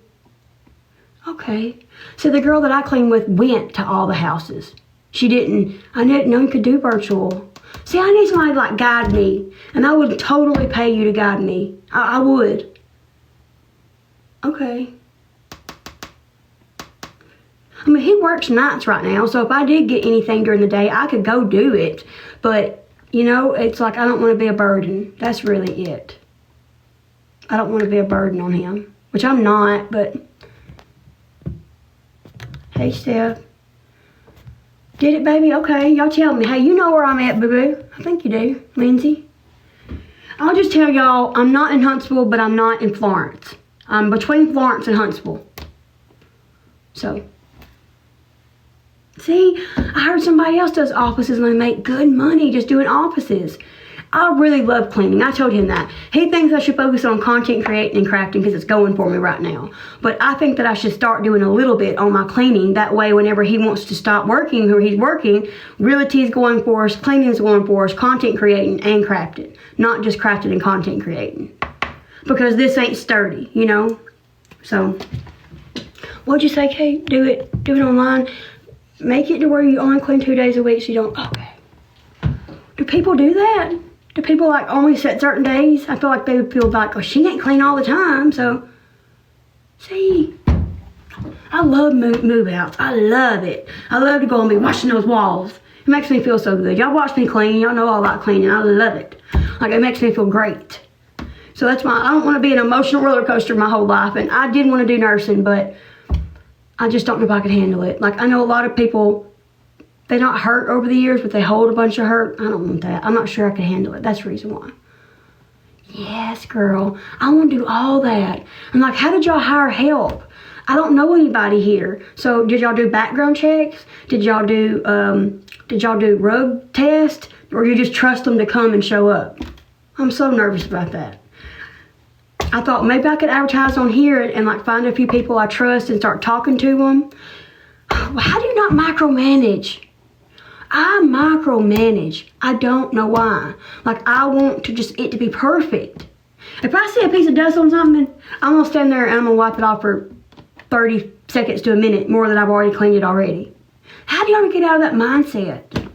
Okay. So the girl that I clean with went to all the houses. I didn't know you could do virtual. See, I need somebody to like guide me, and I would totally pay you to guide me. I would. Okay. I mean, he works nights right now, so if I did get anything during the day, I could go do it. But, it's like I don't want to be a burden. That's really it. I don't want to be a burden on him, which I'm not, but... Hey, Steph. Did it, baby? Okay, y'all tell me. Hey, you know where I'm at, boo-boo. I think you do, Lindsay. I'll just tell y'all, I'm not in Huntsville, but I'm not in Florence. I'm between Florence and Huntsville. So, See, I heard somebody else does offices and they make good money just doing offices. I really love cleaning. I told him that. He thinks I should focus on content creating and crafting because it's going for me right now. But I think that I should start doing a little bit on my cleaning. That way, whenever he wants to stop working or he's working, realty is going for us, cleaning is going for us, content creating and crafting. Not just crafting and content creating. Because this ain't sturdy, you know? So, what'd you say, Kate? Do it online. Make it to where you only clean 2 days a week so you don't, okay. Do people do that? Do people like only set certain days? I feel like they would feel like, oh, she ain't clean all the time, so. See, I love move outs. I love it. I love to go and be washing those walls. It makes me feel so good. Y'all watch me clean. Y'all know all about cleaning. I love it. Like, it makes me feel great. So that's why I don't want to be an emotional roller coaster my whole life. And I did want to do nursing, but I just don't know if I could handle it. Like, I know a lot of people, they not hurt over the years, but they hold a bunch of hurt. I don't want that. I'm not sure I could handle it. That's the reason why. Yes, girl. I want to do all that. I'm like, how did y'all hire help? I don't know anybody here. So did y'all do background checks? Did y'all do rug test? Or you just trust them to come and show up? I'm so nervous about that. I thought maybe I could advertise on here and like find a few people I trust and start talking to them. How do you not micromanage? I micromanage. I don't know why. Like, I want to just it to be perfect. If I see a piece of dust on something, I'm gonna stand there and I'm gonna wipe it off for 30 seconds to a minute more than I've already cleaned it already. How do y'all get out of that mindset?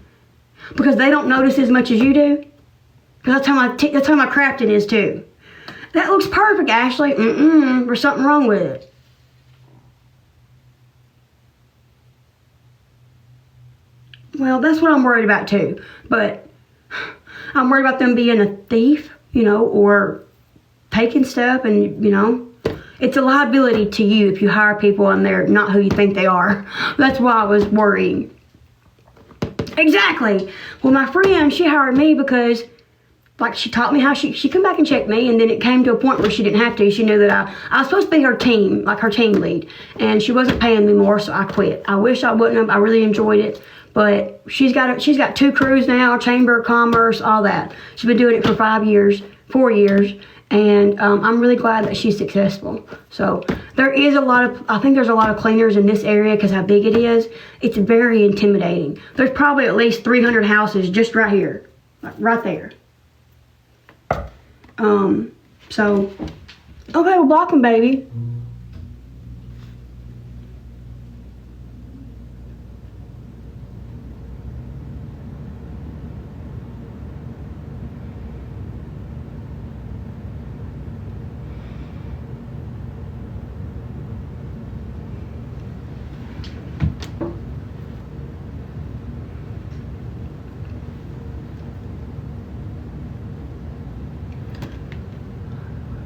Because they don't notice as much as you do? Because that's how my crafting is too. That looks perfect, Ashley. There's something wrong with it. Well, that's what I'm worried about too. But I'm worried about them being a thief, you know, or taking stuff and, you know, it's a liability to you if you hire people and they're not who you think they are. That's why I was worrying. Exactly. Well, my friend, she hired me because, like, she taught me how she come back and check me, and then it came to a point where she didn't have to. She knew that I was supposed to be her team, like her team lead, and she wasn't paying me more, so I quit. I wish I wouldn't have. I really enjoyed it. But she's got 2 crews now, Chamber of Commerce, all that. She's been doing it for 4 years, and I'm really glad that she's successful. So there is I think there's a lot of cleaners in this area because how big it is. It's very intimidating. There's probably at least 300 houses just right here, like right there. So, okay, we'll block them, baby.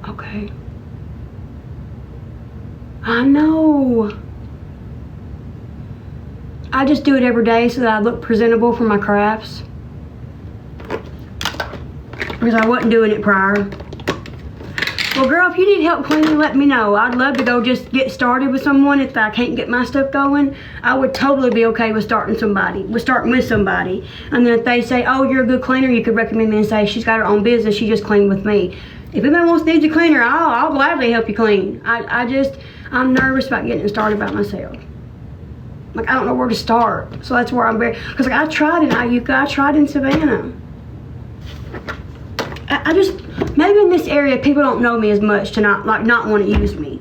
Okay. I know. I just do it every day so that I look presentable for my crafts. Because I wasn't doing it prior. Well, girl, if you need help cleaning, let me know. I'd love to go just get started with someone. If I can't get my stuff going, I would totally be okay with starting with somebody. And then if they say, oh, you're a good cleaner, you could recommend me and say, she's got her own business, she just cleaned with me. If anybody needs a cleaner, I'll gladly help you clean. I'm nervous about getting started by myself. Like, I don't know where to start. So that's where I'm because like, I tried in Iuka, I tried in Savannah. I just, maybe in this area, people don't know me as much to not want to use me.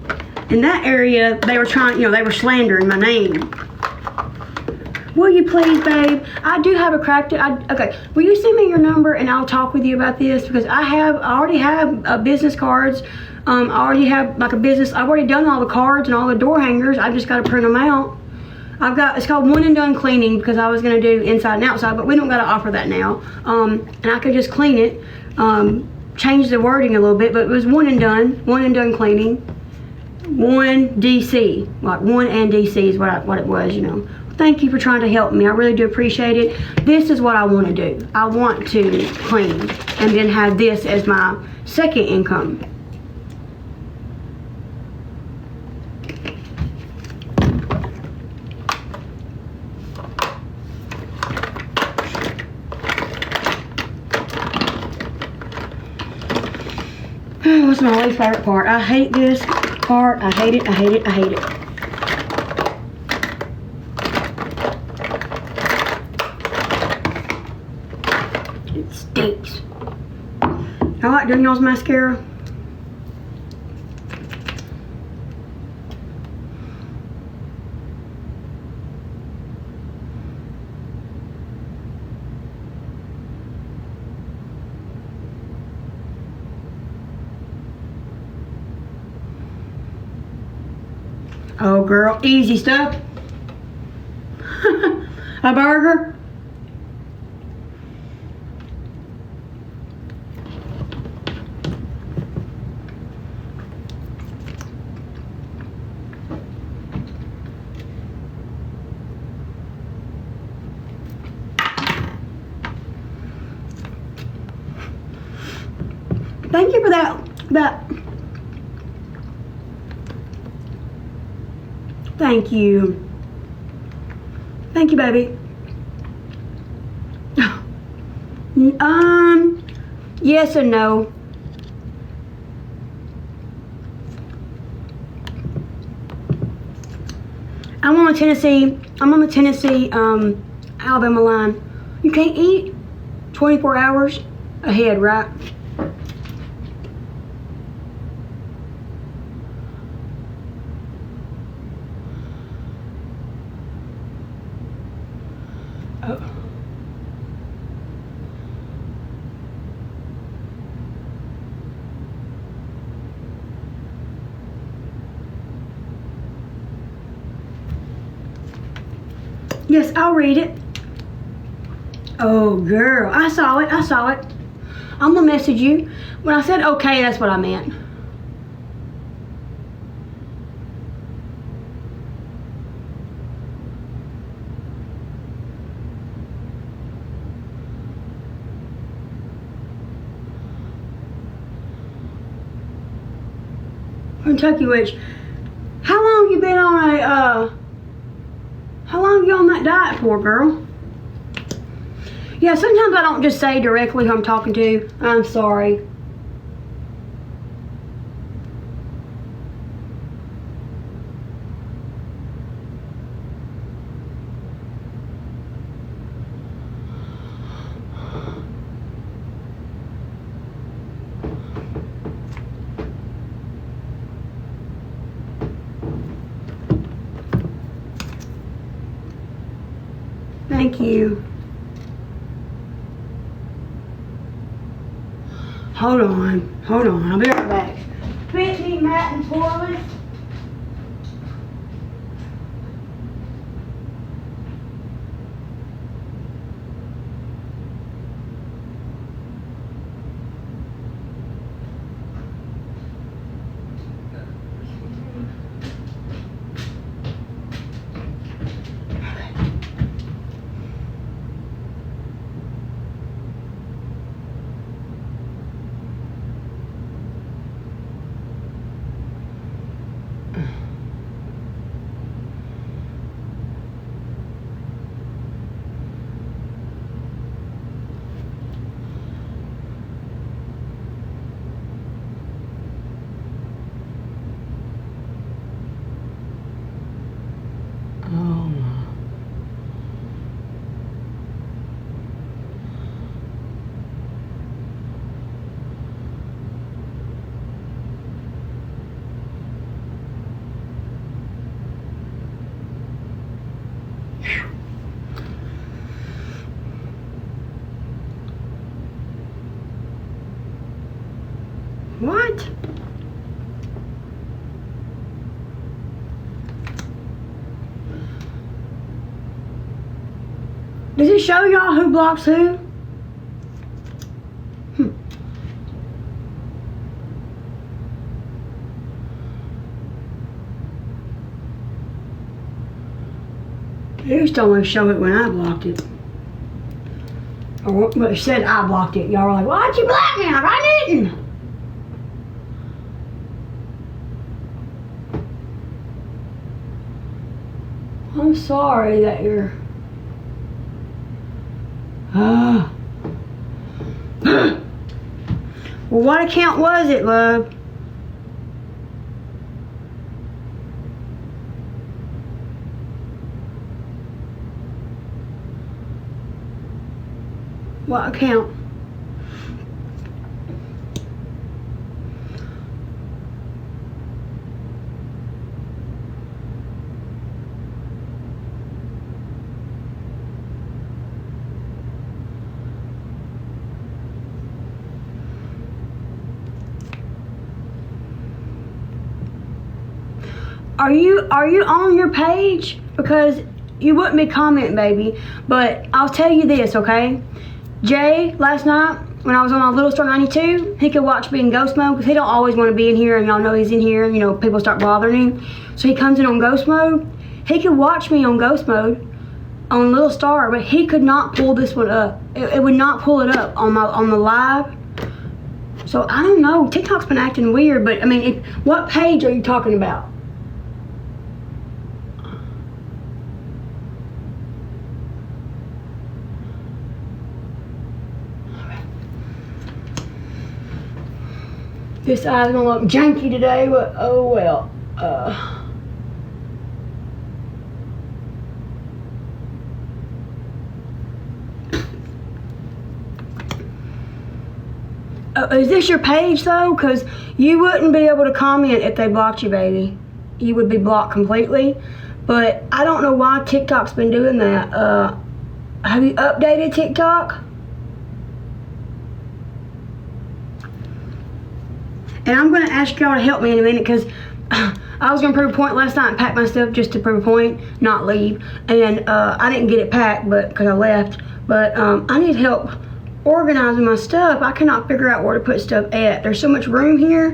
In that area, they were trying, they were slandering my name. Will you please, babe? I do have a okay, will you send me your number and I'll talk with you about this? Because I already have business cards. I already have like a business. I've already done all the cards and all the door hangers. I just got to print them out. It's called one and done cleaning because I was going to do inside and outside, but we don't got to offer that now. And I could just clean it, change the wording a little bit, but it was one and done cleaning. 1 DC, like 1 and DC is what it was, Thank you for trying to help me. I really do appreciate it. This is what I want to do. I want to clean and then have this as my second income. This is my least favorite part. I hate this part. I hate it. I hate it. I hate it. It stinks. I like doing y'all's mascara. Oh girl, easy stuff. A burger. Thank you for that. Thank you. Thank you, baby. Yes and no. I'm on the Tennessee, Alabama line. You can't eat 24 hours ahead, right? Oh. Yes, I'll read it. Oh, girl. I saw it. I'm going to message you. When I said okay, that's what I meant. Kentucky Witch. How long you been on how long you on that diet for, girl? Yeah, sometimes I don't just say directly who I'm talking to. I'm sorry. Thank you. Hold on. I'll be right back. Fit me, mat, and toilet. What? Does it show y'all who blocks who? It used to only show it when I blocked it. Or but it said I blocked it. Y'all were like, why'd you block me? I didn't. I'm sorry that you're... Well, what account was it, love? What account? Are you on your page? Because you wouldn't be commenting, baby. But I'll tell you this, okay? Jay, last night, when I was on my Lilstar 92, he could watch me in ghost mode because he don't always want to be in here, and y'all know he's in here, and you know, people start bothering him. So he comes in on ghost mode. He could watch me on ghost mode on Lilstar, but he could not pull this one up. It would not pull it up on the live. So I don't know. TikTok's been acting weird, but I mean, what page are you talking about? This eye's gonna look janky today, but oh well. Is this your page though? Because you wouldn't be able to comment if they blocked you, baby. You would be blocked completely. But I don't know why TikTok's been doing that. Have you updated TikTok? And I'm going to ask y'all to help me in a minute because I was going to prove a point last night and pack my stuff just to prove a point, not leave. And I didn't get it packed because I left. But I need help organizing my stuff. I cannot figure out where to put stuff at. There's so much room here.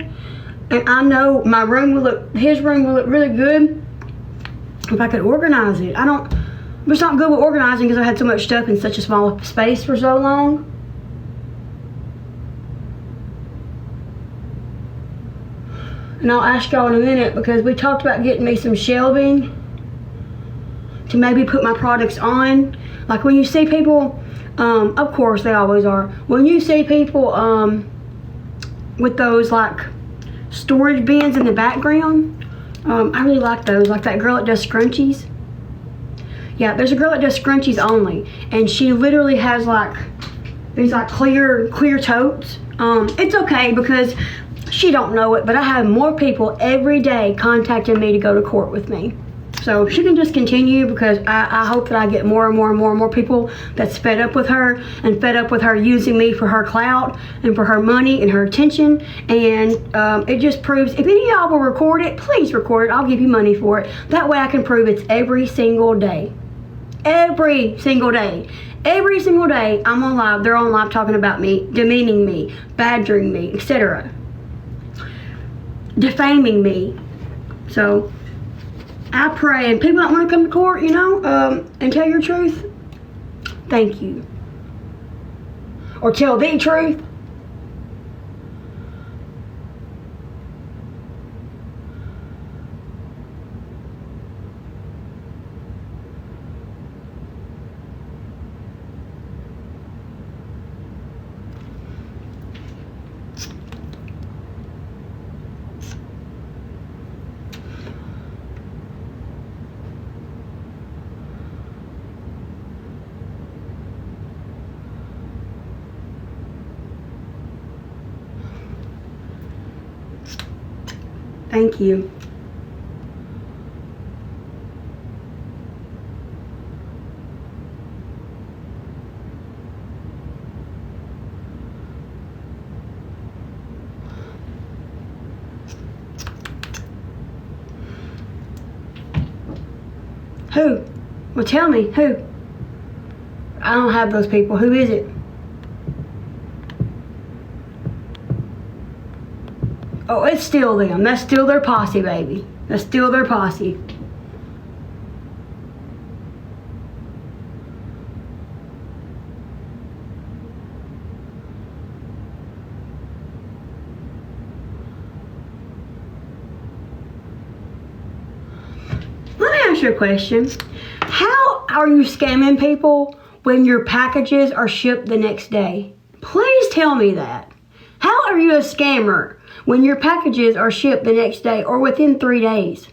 And I know my room will look, his room will look really good if I could organize it. I'm just not good with organizing because I had so much stuff in such a small space for so long. And I'll ask y'all in a minute because we talked about getting me some shelving to maybe put my products on. Like when you see people, of course they always are. When you see people with those like storage bins in the background, I really like those. Like that girl that does scrunchies. Yeah, there's a girl that does scrunchies only. And she literally has like these like clear totes. It's okay because she don't know it, but I have more people every day contacting me to go to court with me. So she can just continue because I hope that I get more and more people that's fed up with her and fed up with her using me for her clout and for her money and her attention. And it just proves, if any of y'all will record it, please record it. I'll give you money for it. That way I can prove it's every single day. Every single day. Every single day I'm on live, they're on live talking about me, demeaning me, badgering me, etc. Defaming me. So I pray, and people that want to come to court, you know, and tell your truth, thank you. Or tell the truth. Thank you. Who? Well, tell me, who? I don't have those people. Who is it? Oh, it's still them. That's still their posse, baby. That's still their posse. Let me ask you a question. How are you scamming people when your packages are shipped the next day? Please tell me that. How are you a scammer when your packages are shipped the next day or within 3 days?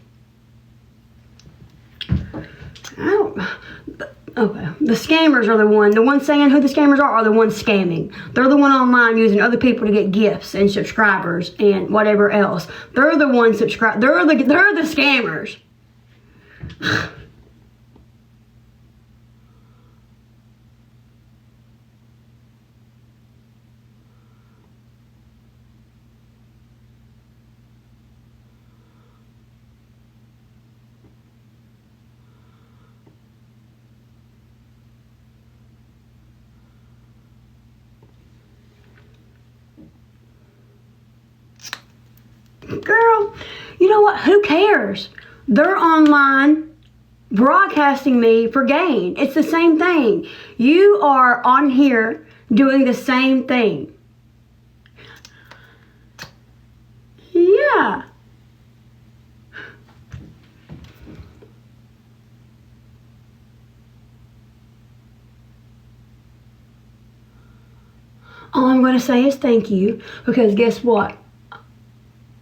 Okay. The scammers are the ones saying who the scammers are the ones scamming. They're the one online using other people to get gifts and subscribers and whatever else. They're the ones subscribe. They're the scammers. Girl, you know what? Who cares? They're online broadcasting me for gain. It's the same thing. You are on here doing the same thing. Yeah. All I'm going to say is thank you, because guess what?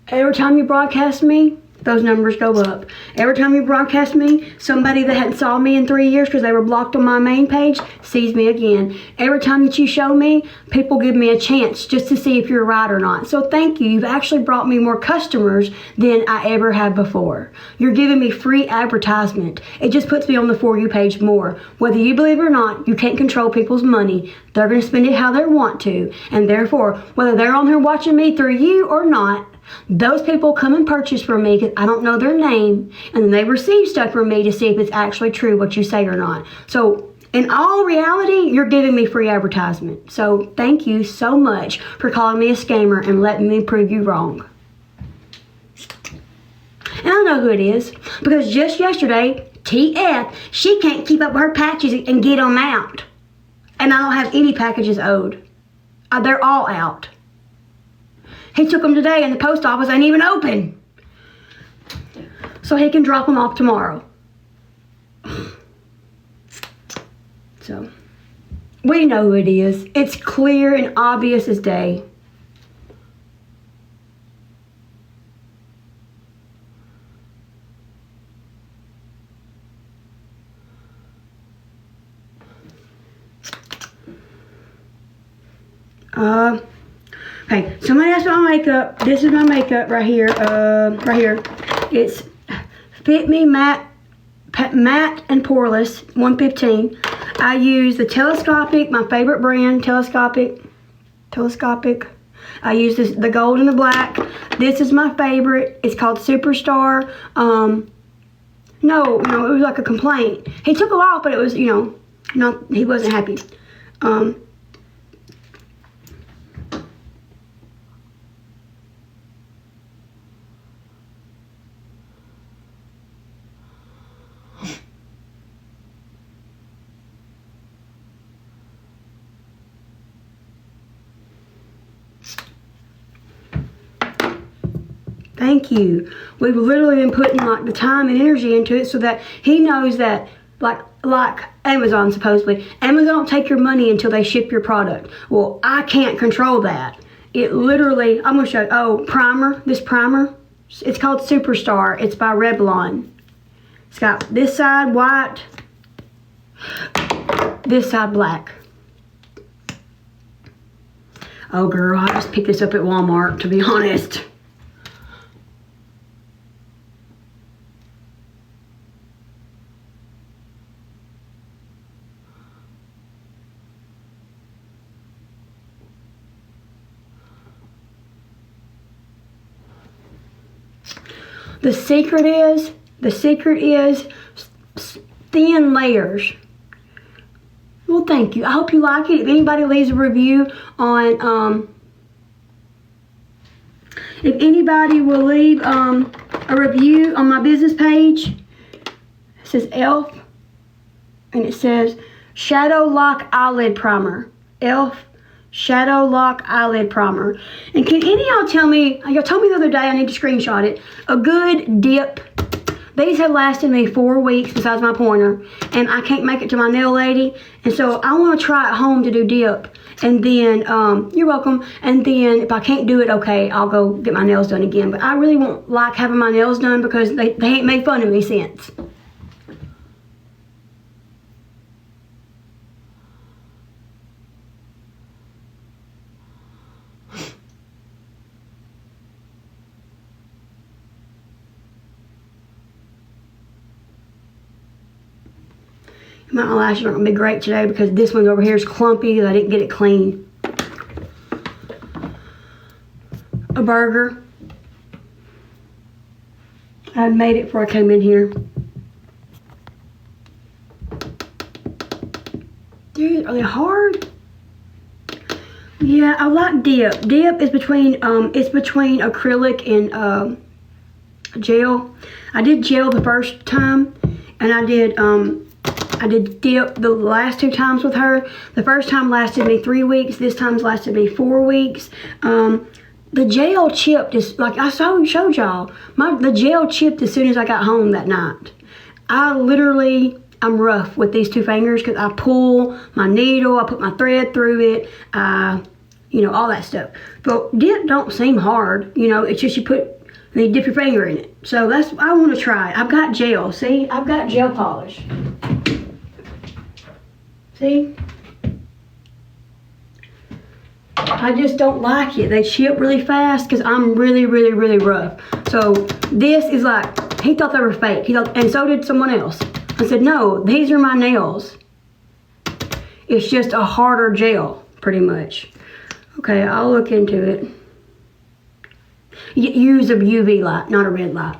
Every time you broadcast me, those numbers go up. Every time you broadcast me, somebody that hadn't saw me in 3 years because they were blocked on my main page sees me again. Every time that you show me, people give me a chance just to see if you're right or not. So thank you. You've actually brought me more customers than I ever had before. You're giving me free advertisement. It just puts me on the For You page more. Whether you believe it or not, you can't control people's money. They're going to spend it how they want to. And therefore, whether they're on here watching me through you or not, those people come and purchase from me because I don't know their name, and then they receive stuff from me to see if it's actually true what you say or not. So in all reality, you're giving me free advertisement. So thank you so much for calling me a scammer and letting me prove you wrong. And I know who it is, because just yesterday, TF, she can't keep up with her packages and get them out. And I don't have any packages owed. They're all out. He took them today and the post office ain't even open. So he can drop them off tomorrow. So, we know who it is. It's clear and obvious as day. Okay, somebody asked my makeup. This is my makeup right here. Right here. It's Fit Me Matte and Poreless 115. I use the Telescopic, my favorite brand, Telescopic. I use the gold and the black. This is my favorite. It's called Superstar. No, it was like a complaint. He took it off, but it was, he wasn't happy. Thank you. We've literally been putting like the time and energy into it so that he knows that like Amazon supposedly. Amazon don't take your money until they ship your product. Well, I can't control that. It literally, I'm gonna show you, primer, this primer. It's called Superstar. It's by Revlon. It's got this side white, this side black. Oh girl, I just picked this up at Walmart, to be honest. The secret is thin layers. Well, thank you. I hope you like it. If anybody leaves a review on, if anybody will leave a review on my business page, it says e.l.f. and it says Shadow Lock Eyelid Primer. e.l.f. Shadow Lock Eyelid Primer. And can any of y'all tell me, y'all told me the other day, I need to screenshot it, a good dip. These have lasted me 4 weeks besides my pointer, and I can't make it to my nail lady, and so I want to try at home to do dip. And then, you're welcome, and then if I can't do it, okay, I'll go get my nails done again. But I really won't like having my nails done because they ain't made fun of me since. My eyelashes aren't gonna be great today because this one over here is clumpy because I didn't get it clean. A burger. I made it before I came in here. Dude, are they hard? Yeah, I like dip. Dip is between it's between acrylic and gel. I did gel the first time, and I did dip the last 2 times with her. The first time lasted me 3 weeks. This time's lasted me 4 weeks. The gel chipped, is like I showed y'all. The gel chipped as soon as I got home that night. I'm rough with these 2 fingers because I pull my needle, I put my thread through it, you know, all that stuff. But dip don't seem hard, you know, it's just you dip your finger in it. So I want to try it. I've got gel, see? I've got gel polish. See? I just don't like it. They chip really fast because I'm really rough. So this is like, he thought they were fake. And so did someone else. I said, no, these are my nails. It's just a harder gel, pretty much. Okay, I'll look into it. Use a UV light, not a red light.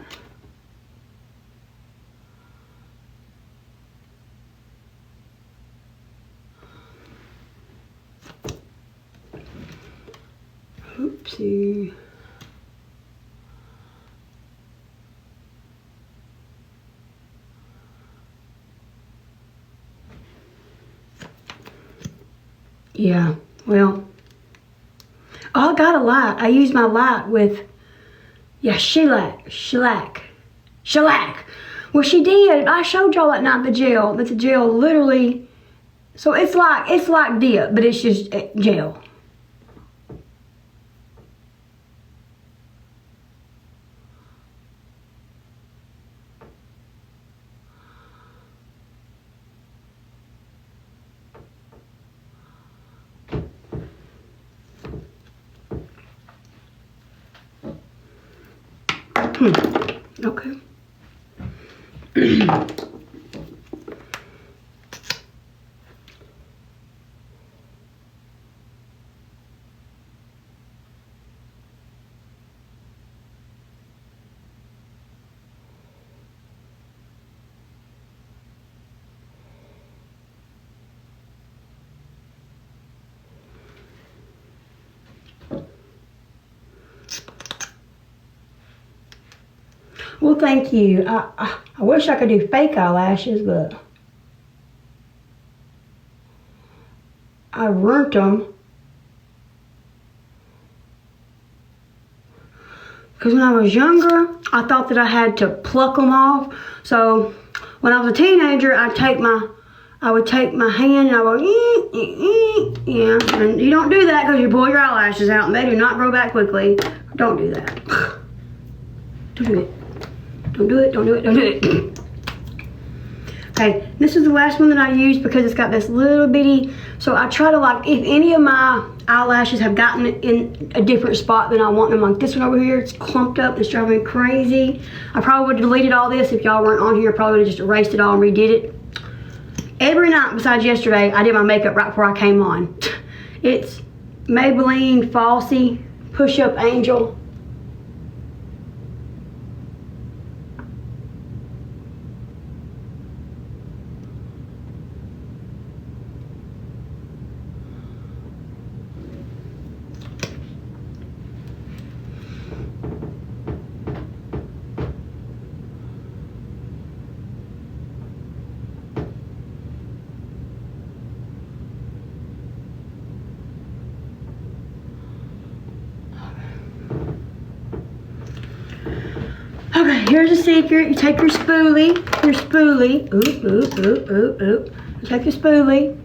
Oopsie. Yeah, well, I got a light. I used my light with, shellac. Well, she did. I showed y'all that night the gel. But the gel literally, so it's like dip, but it's just gel. Okay. Well, thank you. I wish I could do fake eyelashes, but I burnt them. Because when I was younger, I thought that I had to pluck them off. So when I was a teenager, I would take my hand and I would, yeah. And you don't do that because you pull your eyelashes out and they do not grow back quickly. Don't do that. Don't do it. Don't do it, don't do it, don't do it. Okay, this is the last one that I used because it's got this little bitty, so I try to like, if any of my eyelashes have gotten in a different spot than I want them, like this one over here, it's clumped up, it's driving me crazy. I probably would have deleted all this if y'all weren't on here. I probably would have just erased it all and redid it. Every night besides yesterday, I did my makeup right before I came on. It's Maybelline Falsy Push Up Angel. Okay, here's a secret. You take your spoolie. Oop. You take your spoolie.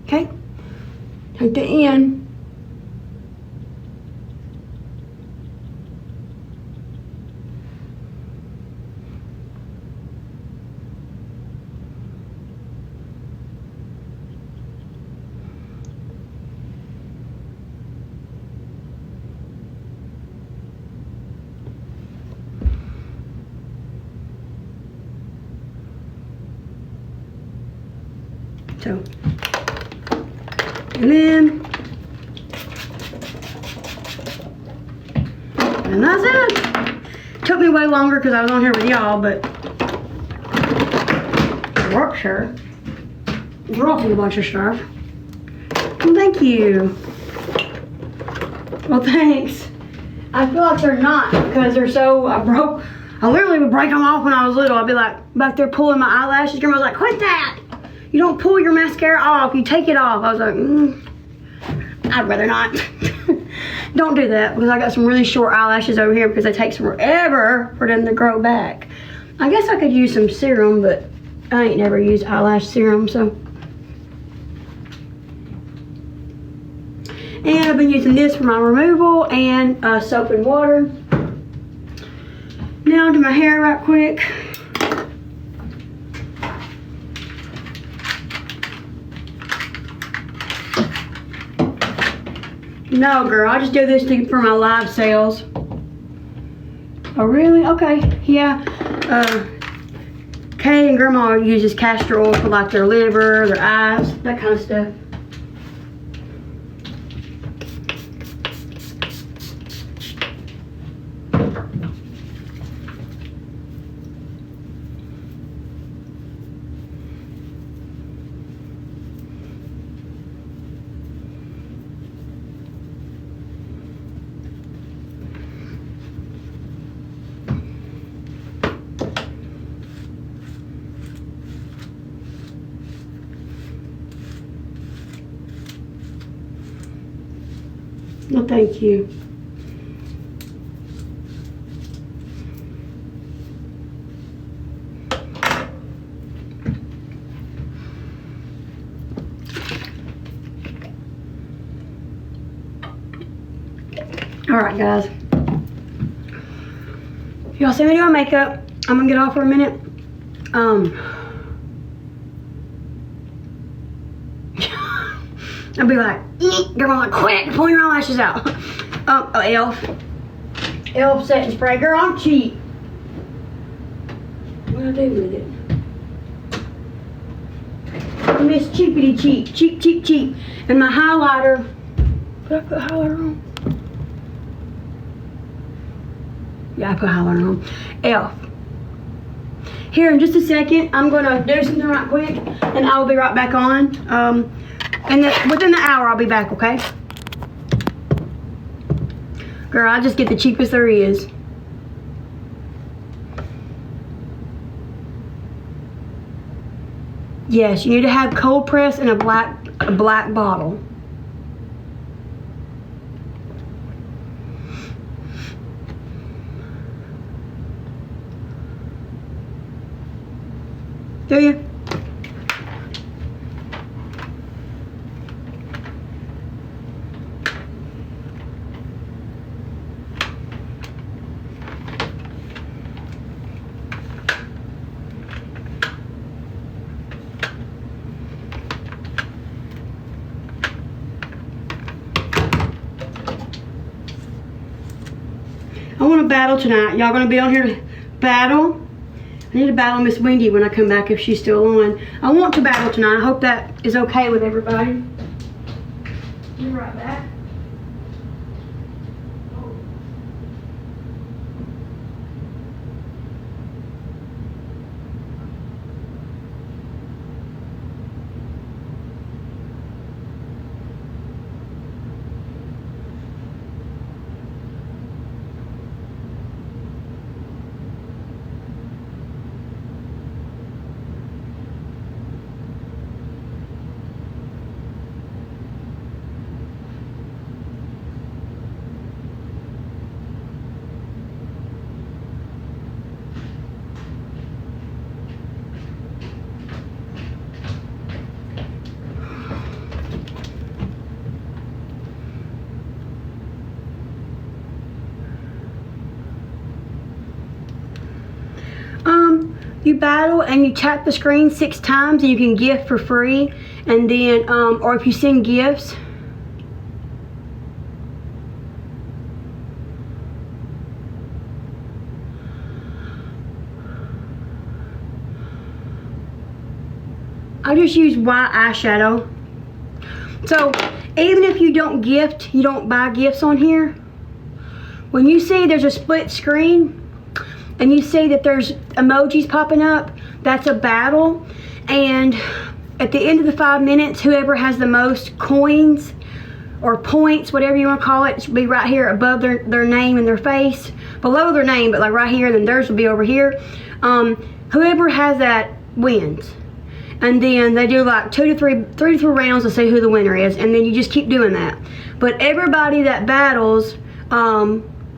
Okay. Take the end. So, and that's it. Took me way longer because I was on here with y'all, but it worked, sure. Dropping a bunch of stuff. Well, thank you. Well, thanks. I feel like they're not because they're so, I literally would break them off when I was little. I'd be like back there pulling my eyelashes. Grandma was like, quit that. You don't pull your mascara off, you take it off. I was like, I'd rather not. Don't do that because I got some really short eyelashes over here because it takes forever for them to grow back. I guess I could use some serum, but I ain't never used eyelash serum, so. And I've been using this for my removal and soap and water. Now to my hair right quick. No, girl, I just do this for my live sales. Oh, really? Okay, yeah. Kay and Grandma uses castor oil for like their liver, their eyes, that kind of stuff. Well, thank you. All right, guys. Y'all see me doing makeup. I'm gonna get off for a minute. I'll be like, girl, like, quick, pull your eyelashes out. Oh, Elf setting spray. Girl, I'm cheap. What do I do with it? Miss Cheapity Cheap. Cheap, cheap, cheap. And my highlighter. Did I put highlighter on? Yeah, I put highlighter on. Elf. Here in just a second, I'm gonna do something right quick, and I'll be right back on. And then within the hour, I'll be back, okay? Girl, I just get the cheapest there is. Yes, you need to have cold press and a black bottle. Do you? I want to battle tonight. Y'all gonna be on here to battle? I need to battle Miss Wendy when I come back if she's still on. I want to battle tonight. I hope that is okay with everybody. Be right back. You battle and you tap the screen 6 times and you can gift for free, and then or if you send gifts, I just use white eyeshadow. So even if you don't gift, you don't buy gifts on here, when you see there's a split screen and you see that there's emojis popping up, that's a battle. And at the end of the 5 minutes, whoever has the most coins or points, whatever you want to call it, should be right here above their name and their face. Below their name, but like right here, then theirs will be over here. Whoever has that wins. And then they do like 3 to 3 rounds to see who the winner is, and then you just keep doing that. But everybody that battles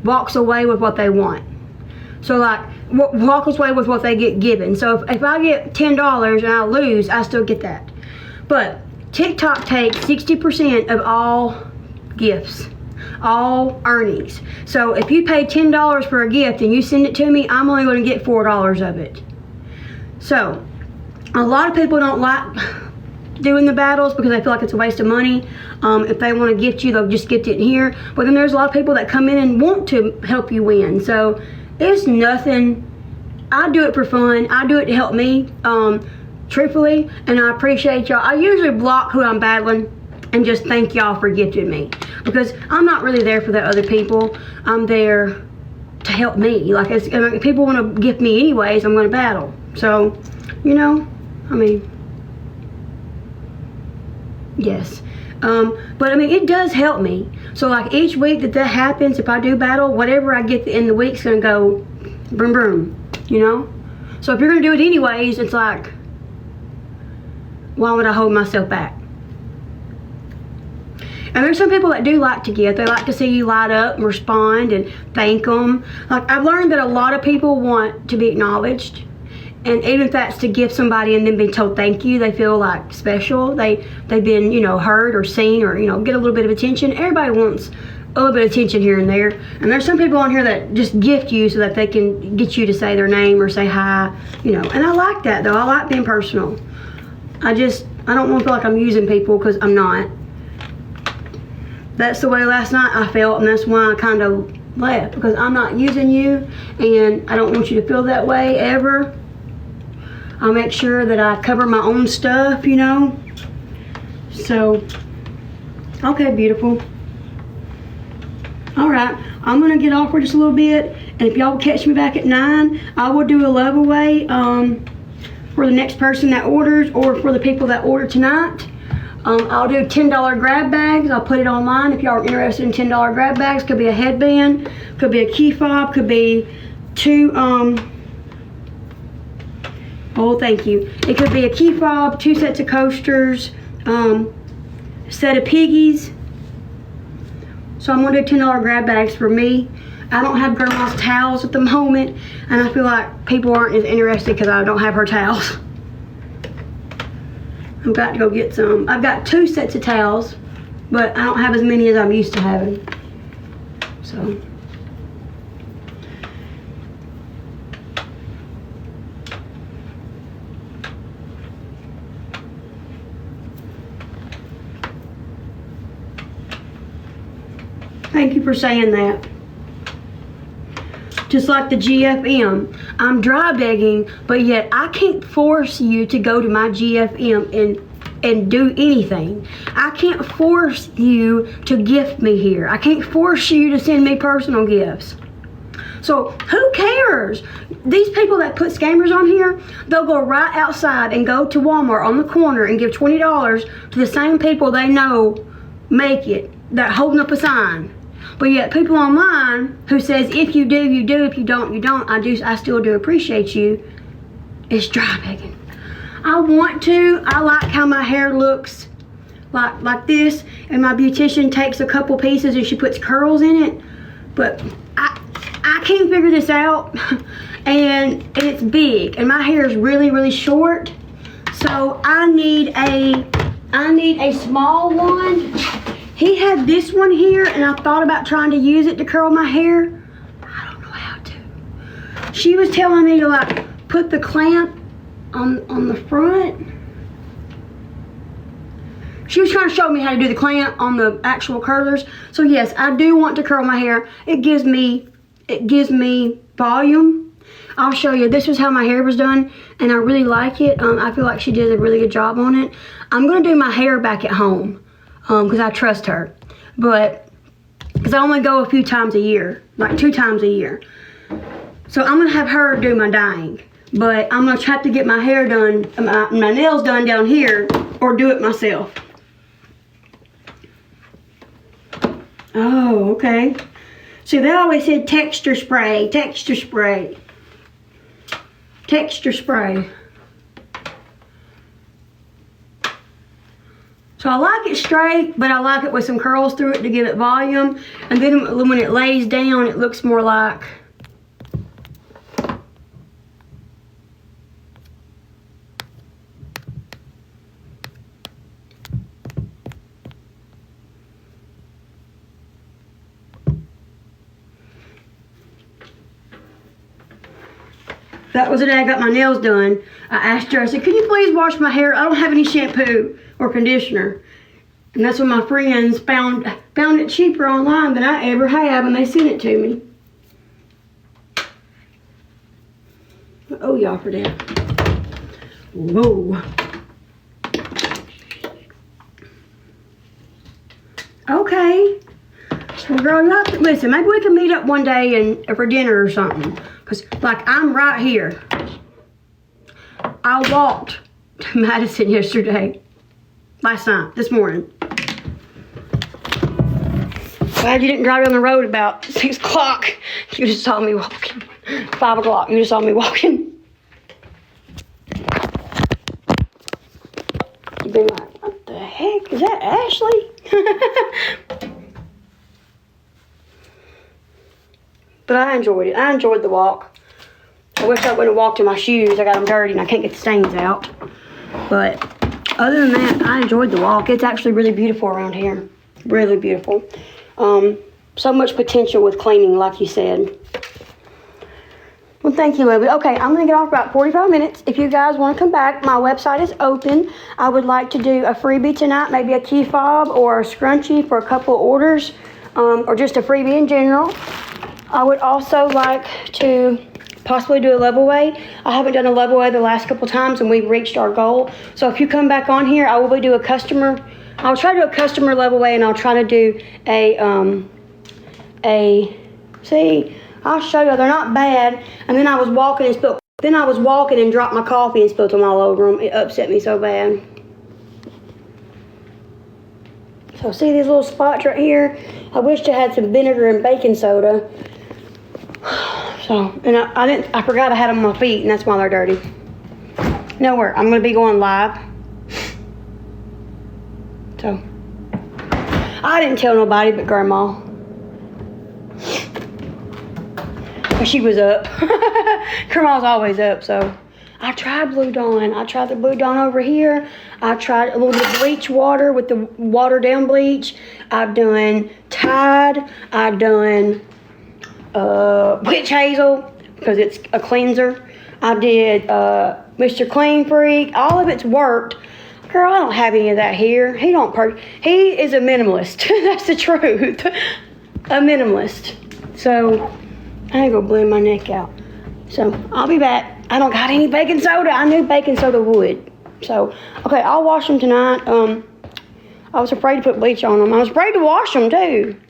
walks away with what they want. So like walks away with what they get given. So if I get $10 and I lose, I still get that. But TikTok takes 60% of all gifts, all earnings. So if you pay $10 for a gift and you send it to me, I'm only going to get $4 of it. So a lot of people don't like doing the battles because they feel like it's a waste of money. If they want to gift you, they'll just gift it in here. But then there's a lot of people that come in and want to help you win. So it's nothing. I do it for fun. I do it to help me, truthfully, and I appreciate y'all. I usually block who I'm battling and just thank y'all for gifting me, because I'm not really there for the other people. I'm there to help me. Like, if people want to gift me anyways, I'm going to battle. So, you know, I mean, yes. But I mean, it does help me. So like each week that happens, if I do battle, whatever I get in the week's gonna go boom boom, you know? So if you're gonna do it anyways, it's like, why would I hold myself back? And there's some people that do like to give. They like to see you light up and respond and thank them. Like, I've learned that a lot of people want to be acknowledged. And even if that's to gift somebody and then be told thank you, they feel like special. They've been, you know, heard or seen, or, you know, get a little bit of attention. Everybody wants a little bit of attention here and there. And there's some people on here that just gift you so that they can get you to say their name or say hi, you know. And I like that, though. I like being personal. I don't want to feel like I'm using people, because I'm not. That's the way last night I felt, and that's why I kind of left, because I'm not using you, and I don't want you to feel that way ever. I'll make sure that I cover my own stuff, you know. So, okay, beautiful. All right, I'm gonna get off for just a little bit, and if y'all will catch me back at 9, I will do a love away for the next person that orders, or for the people that order tonight. I'll do $10 grab bags. I'll put it online if y'all are interested in $10 grab bags. Could be a headband, could be a key fob, could be 2 oh, thank you. It could be a key fob, 2 sets of coasters, set of piggies. So I'm gonna do $10 grab bags for me. I don't have grandma's towels at the moment, and I feel like people aren't as interested because I don't have her towels. I'm about to go get some. I've got 2 sets of towels, but I don't have as many as I'm used to having. So. Thank you for saying that. Just like the GFM, I'm dry begging, but yet I can't force you to go to my GFM and do anything. I can't force you to gift me here. I can't force you to send me personal gifts. So who cares? These people that put scammers on here, they'll go right outside and go to Walmart on the corner and give $20 to the same people they know make it, that holding up a sign. But yet people online who says, if you do, you do, if you don't, you don't, I still do appreciate you, it's dry begging. I want to. I like how my hair looks like this, and my beautician takes a couple pieces and she puts curls in it. But I can't figure this out, and it's big, and my hair is really, really short. So I need a small one. He had this one here, and I thought about trying to use it to curl my hair. I don't know how to. She was telling me to like put the clamp on the front. She was trying to show me how to do the clamp on the actual curlers. So yes, I do want to curl my hair. It gives me volume, I'll show you. This was how my hair was done, and I really like it. I feel like she did a really good job on it. I'm going to do my hair back at home because I trust her. But, because I only go a few times a year, like 2 times a year. So I'm going to have her do my dyeing. But I'm going to try to get my hair done, my nails done down here, or do it myself. Oh, okay. See, they always said texture spray, texture spray. Texture spray. So I like it straight, but I like it with some curls through it to give it volume. And then when it lays down, it looks more like... That was the day I got my nails done. I asked her, I said, can you please wash my hair? I don't have any shampoo or conditioner. And that's when my friends found it cheaper online than I ever have, and they sent it to me. Oh, y'all for that. Whoa. Okay. Well, girl, you have to listen. Maybe we can meet up one day and for dinner or something. Because, like, I'm right here. I walked to Madison yesterday. Last night. This morning. Glad you didn't drive down the road about 6 o'clock. You just saw me walking. 5 o'clock. You just saw me walking. You've been like, what the heck? Is that Ashley? But I enjoyed it. I enjoyed the walk. I wish I wouldn't have walked in my shoes. I got them dirty and I can't get the stains out. But other than that, I enjoyed the walk. It's actually really beautiful around here. Really beautiful. So much potential with cleaning, like you said. Well, thank you, Libby. Okay, I'm going to get off about 45 minutes. If you guys want to come back, my website is open. I would like to do a freebie tonight, maybe a key fob or a scrunchie for a couple of orders, or just a freebie in general. I would also like to possibly do a level way. I haven't done a level way the last couple times and we've reached our goal. So if you come back on here, I will do a customer. I'll try to do a customer level way and I'll try to do see, I'll show you, they're not bad. And then I was walking and dropped my coffee and spilled them all over them. It upset me so bad. So see these little spots right here? I wish I had some vinegar and baking soda. So, and I forgot I had them on my feet, and that's why they're dirty. Nowhere. I'm going to be going live. So, I didn't tell nobody but Grandma. But she was up. Grandma's always up, so. I tried Blue Dawn. I tried the Blue Dawn over here. I tried a little bit of bleach water with the watered down bleach. I've done Tide. I've done witch hazel because it's a cleanser. I did Mr. Clean Freak. All of it's worked. Girl, I don't have any of that here. He is a minimalist. That's the truth. A minimalist. So I ain't gonna blend my neck out. So I'll be back. I don't got any baking soda. I knew baking soda would. So, okay, I'll wash them tonight. I was afraid to put bleach on them. I was afraid to wash them, too.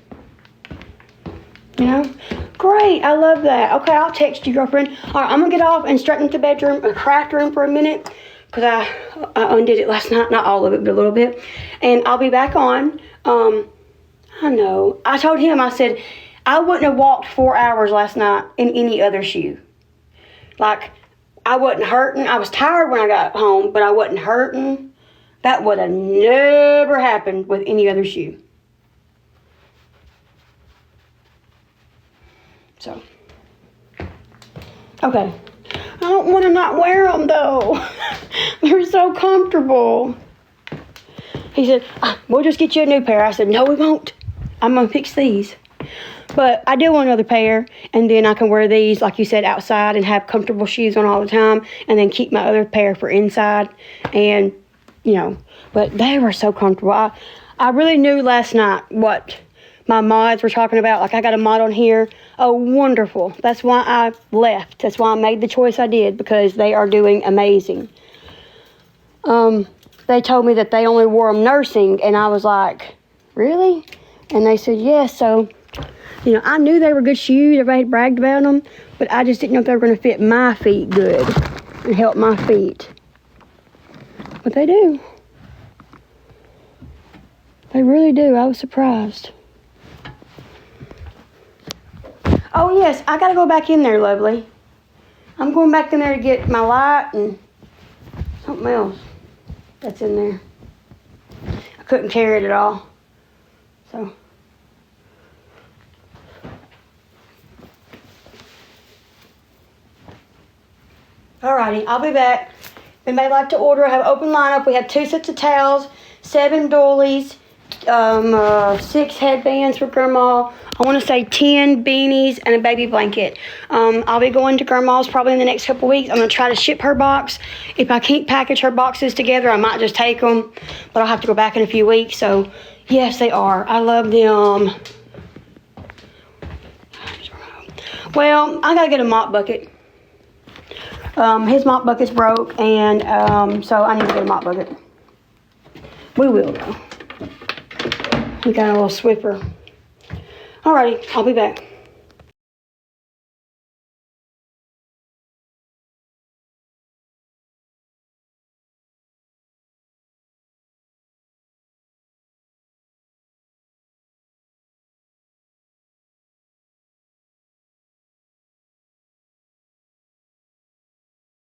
You know? Great, I love that. Okay, I'll text you, girlfriend. All right, I'm going to get off and straighten up the bedroom, craft room for a minute. Because I undid it last night. Not all of it, but a little bit. And I'll be back on. I know. I told him, I said, I wouldn't have walked 4 hours last night in any other shoe. Like, I wasn't hurting. I was tired when I got home, but I wasn't hurting. That would have never happened with any other shoe. So, okay. I don't want to not wear them, though. They're so comfortable. He said, we'll just get you a new pair. I said, no, we won't. I'm going to fix these. But I do want another pair, and then I can wear these, like you said, outside and have comfortable shoes on all the time, and then keep my other pair for inside. And, you know, but they were so comfortable. I really knew last night what my mods were talking about. Like, I got a mod on here. Oh, wonderful. That's why I left. That's why I made the choice I did, because they are doing amazing. They told me that they only wore them nursing, and I was like, really? And they said, yes. So, you know, I knew they were good shoes. Everybody had bragged about them, but I just didn't know if they were going to fit my feet good and help my feet. But they do. They really do. I was surprised. Oh, yes, I got to go back in there, lovely. I'm going back in there to get my light and something else that's in there. I couldn't carry it at all. So. Alrighty, I'll be back. If anybody like to order, I have open lineup. We have 2 sets of towels, 7 doilies, 6 headbands for Grandma. I want to say 10 beanies and a baby blanket. I'll be going to Grandma's probably in the next couple weeks. I'm going to try to ship her box. If I can't package her boxes together, I might just take them. But I'll have to go back in a few weeks. So, yes, they are. I love them. Well, I got to get a mop bucket. His mop bucket's broke, and so I need to get a mop bucket. We will, though. We got a little Swiffer. Alrighty, I'll be back.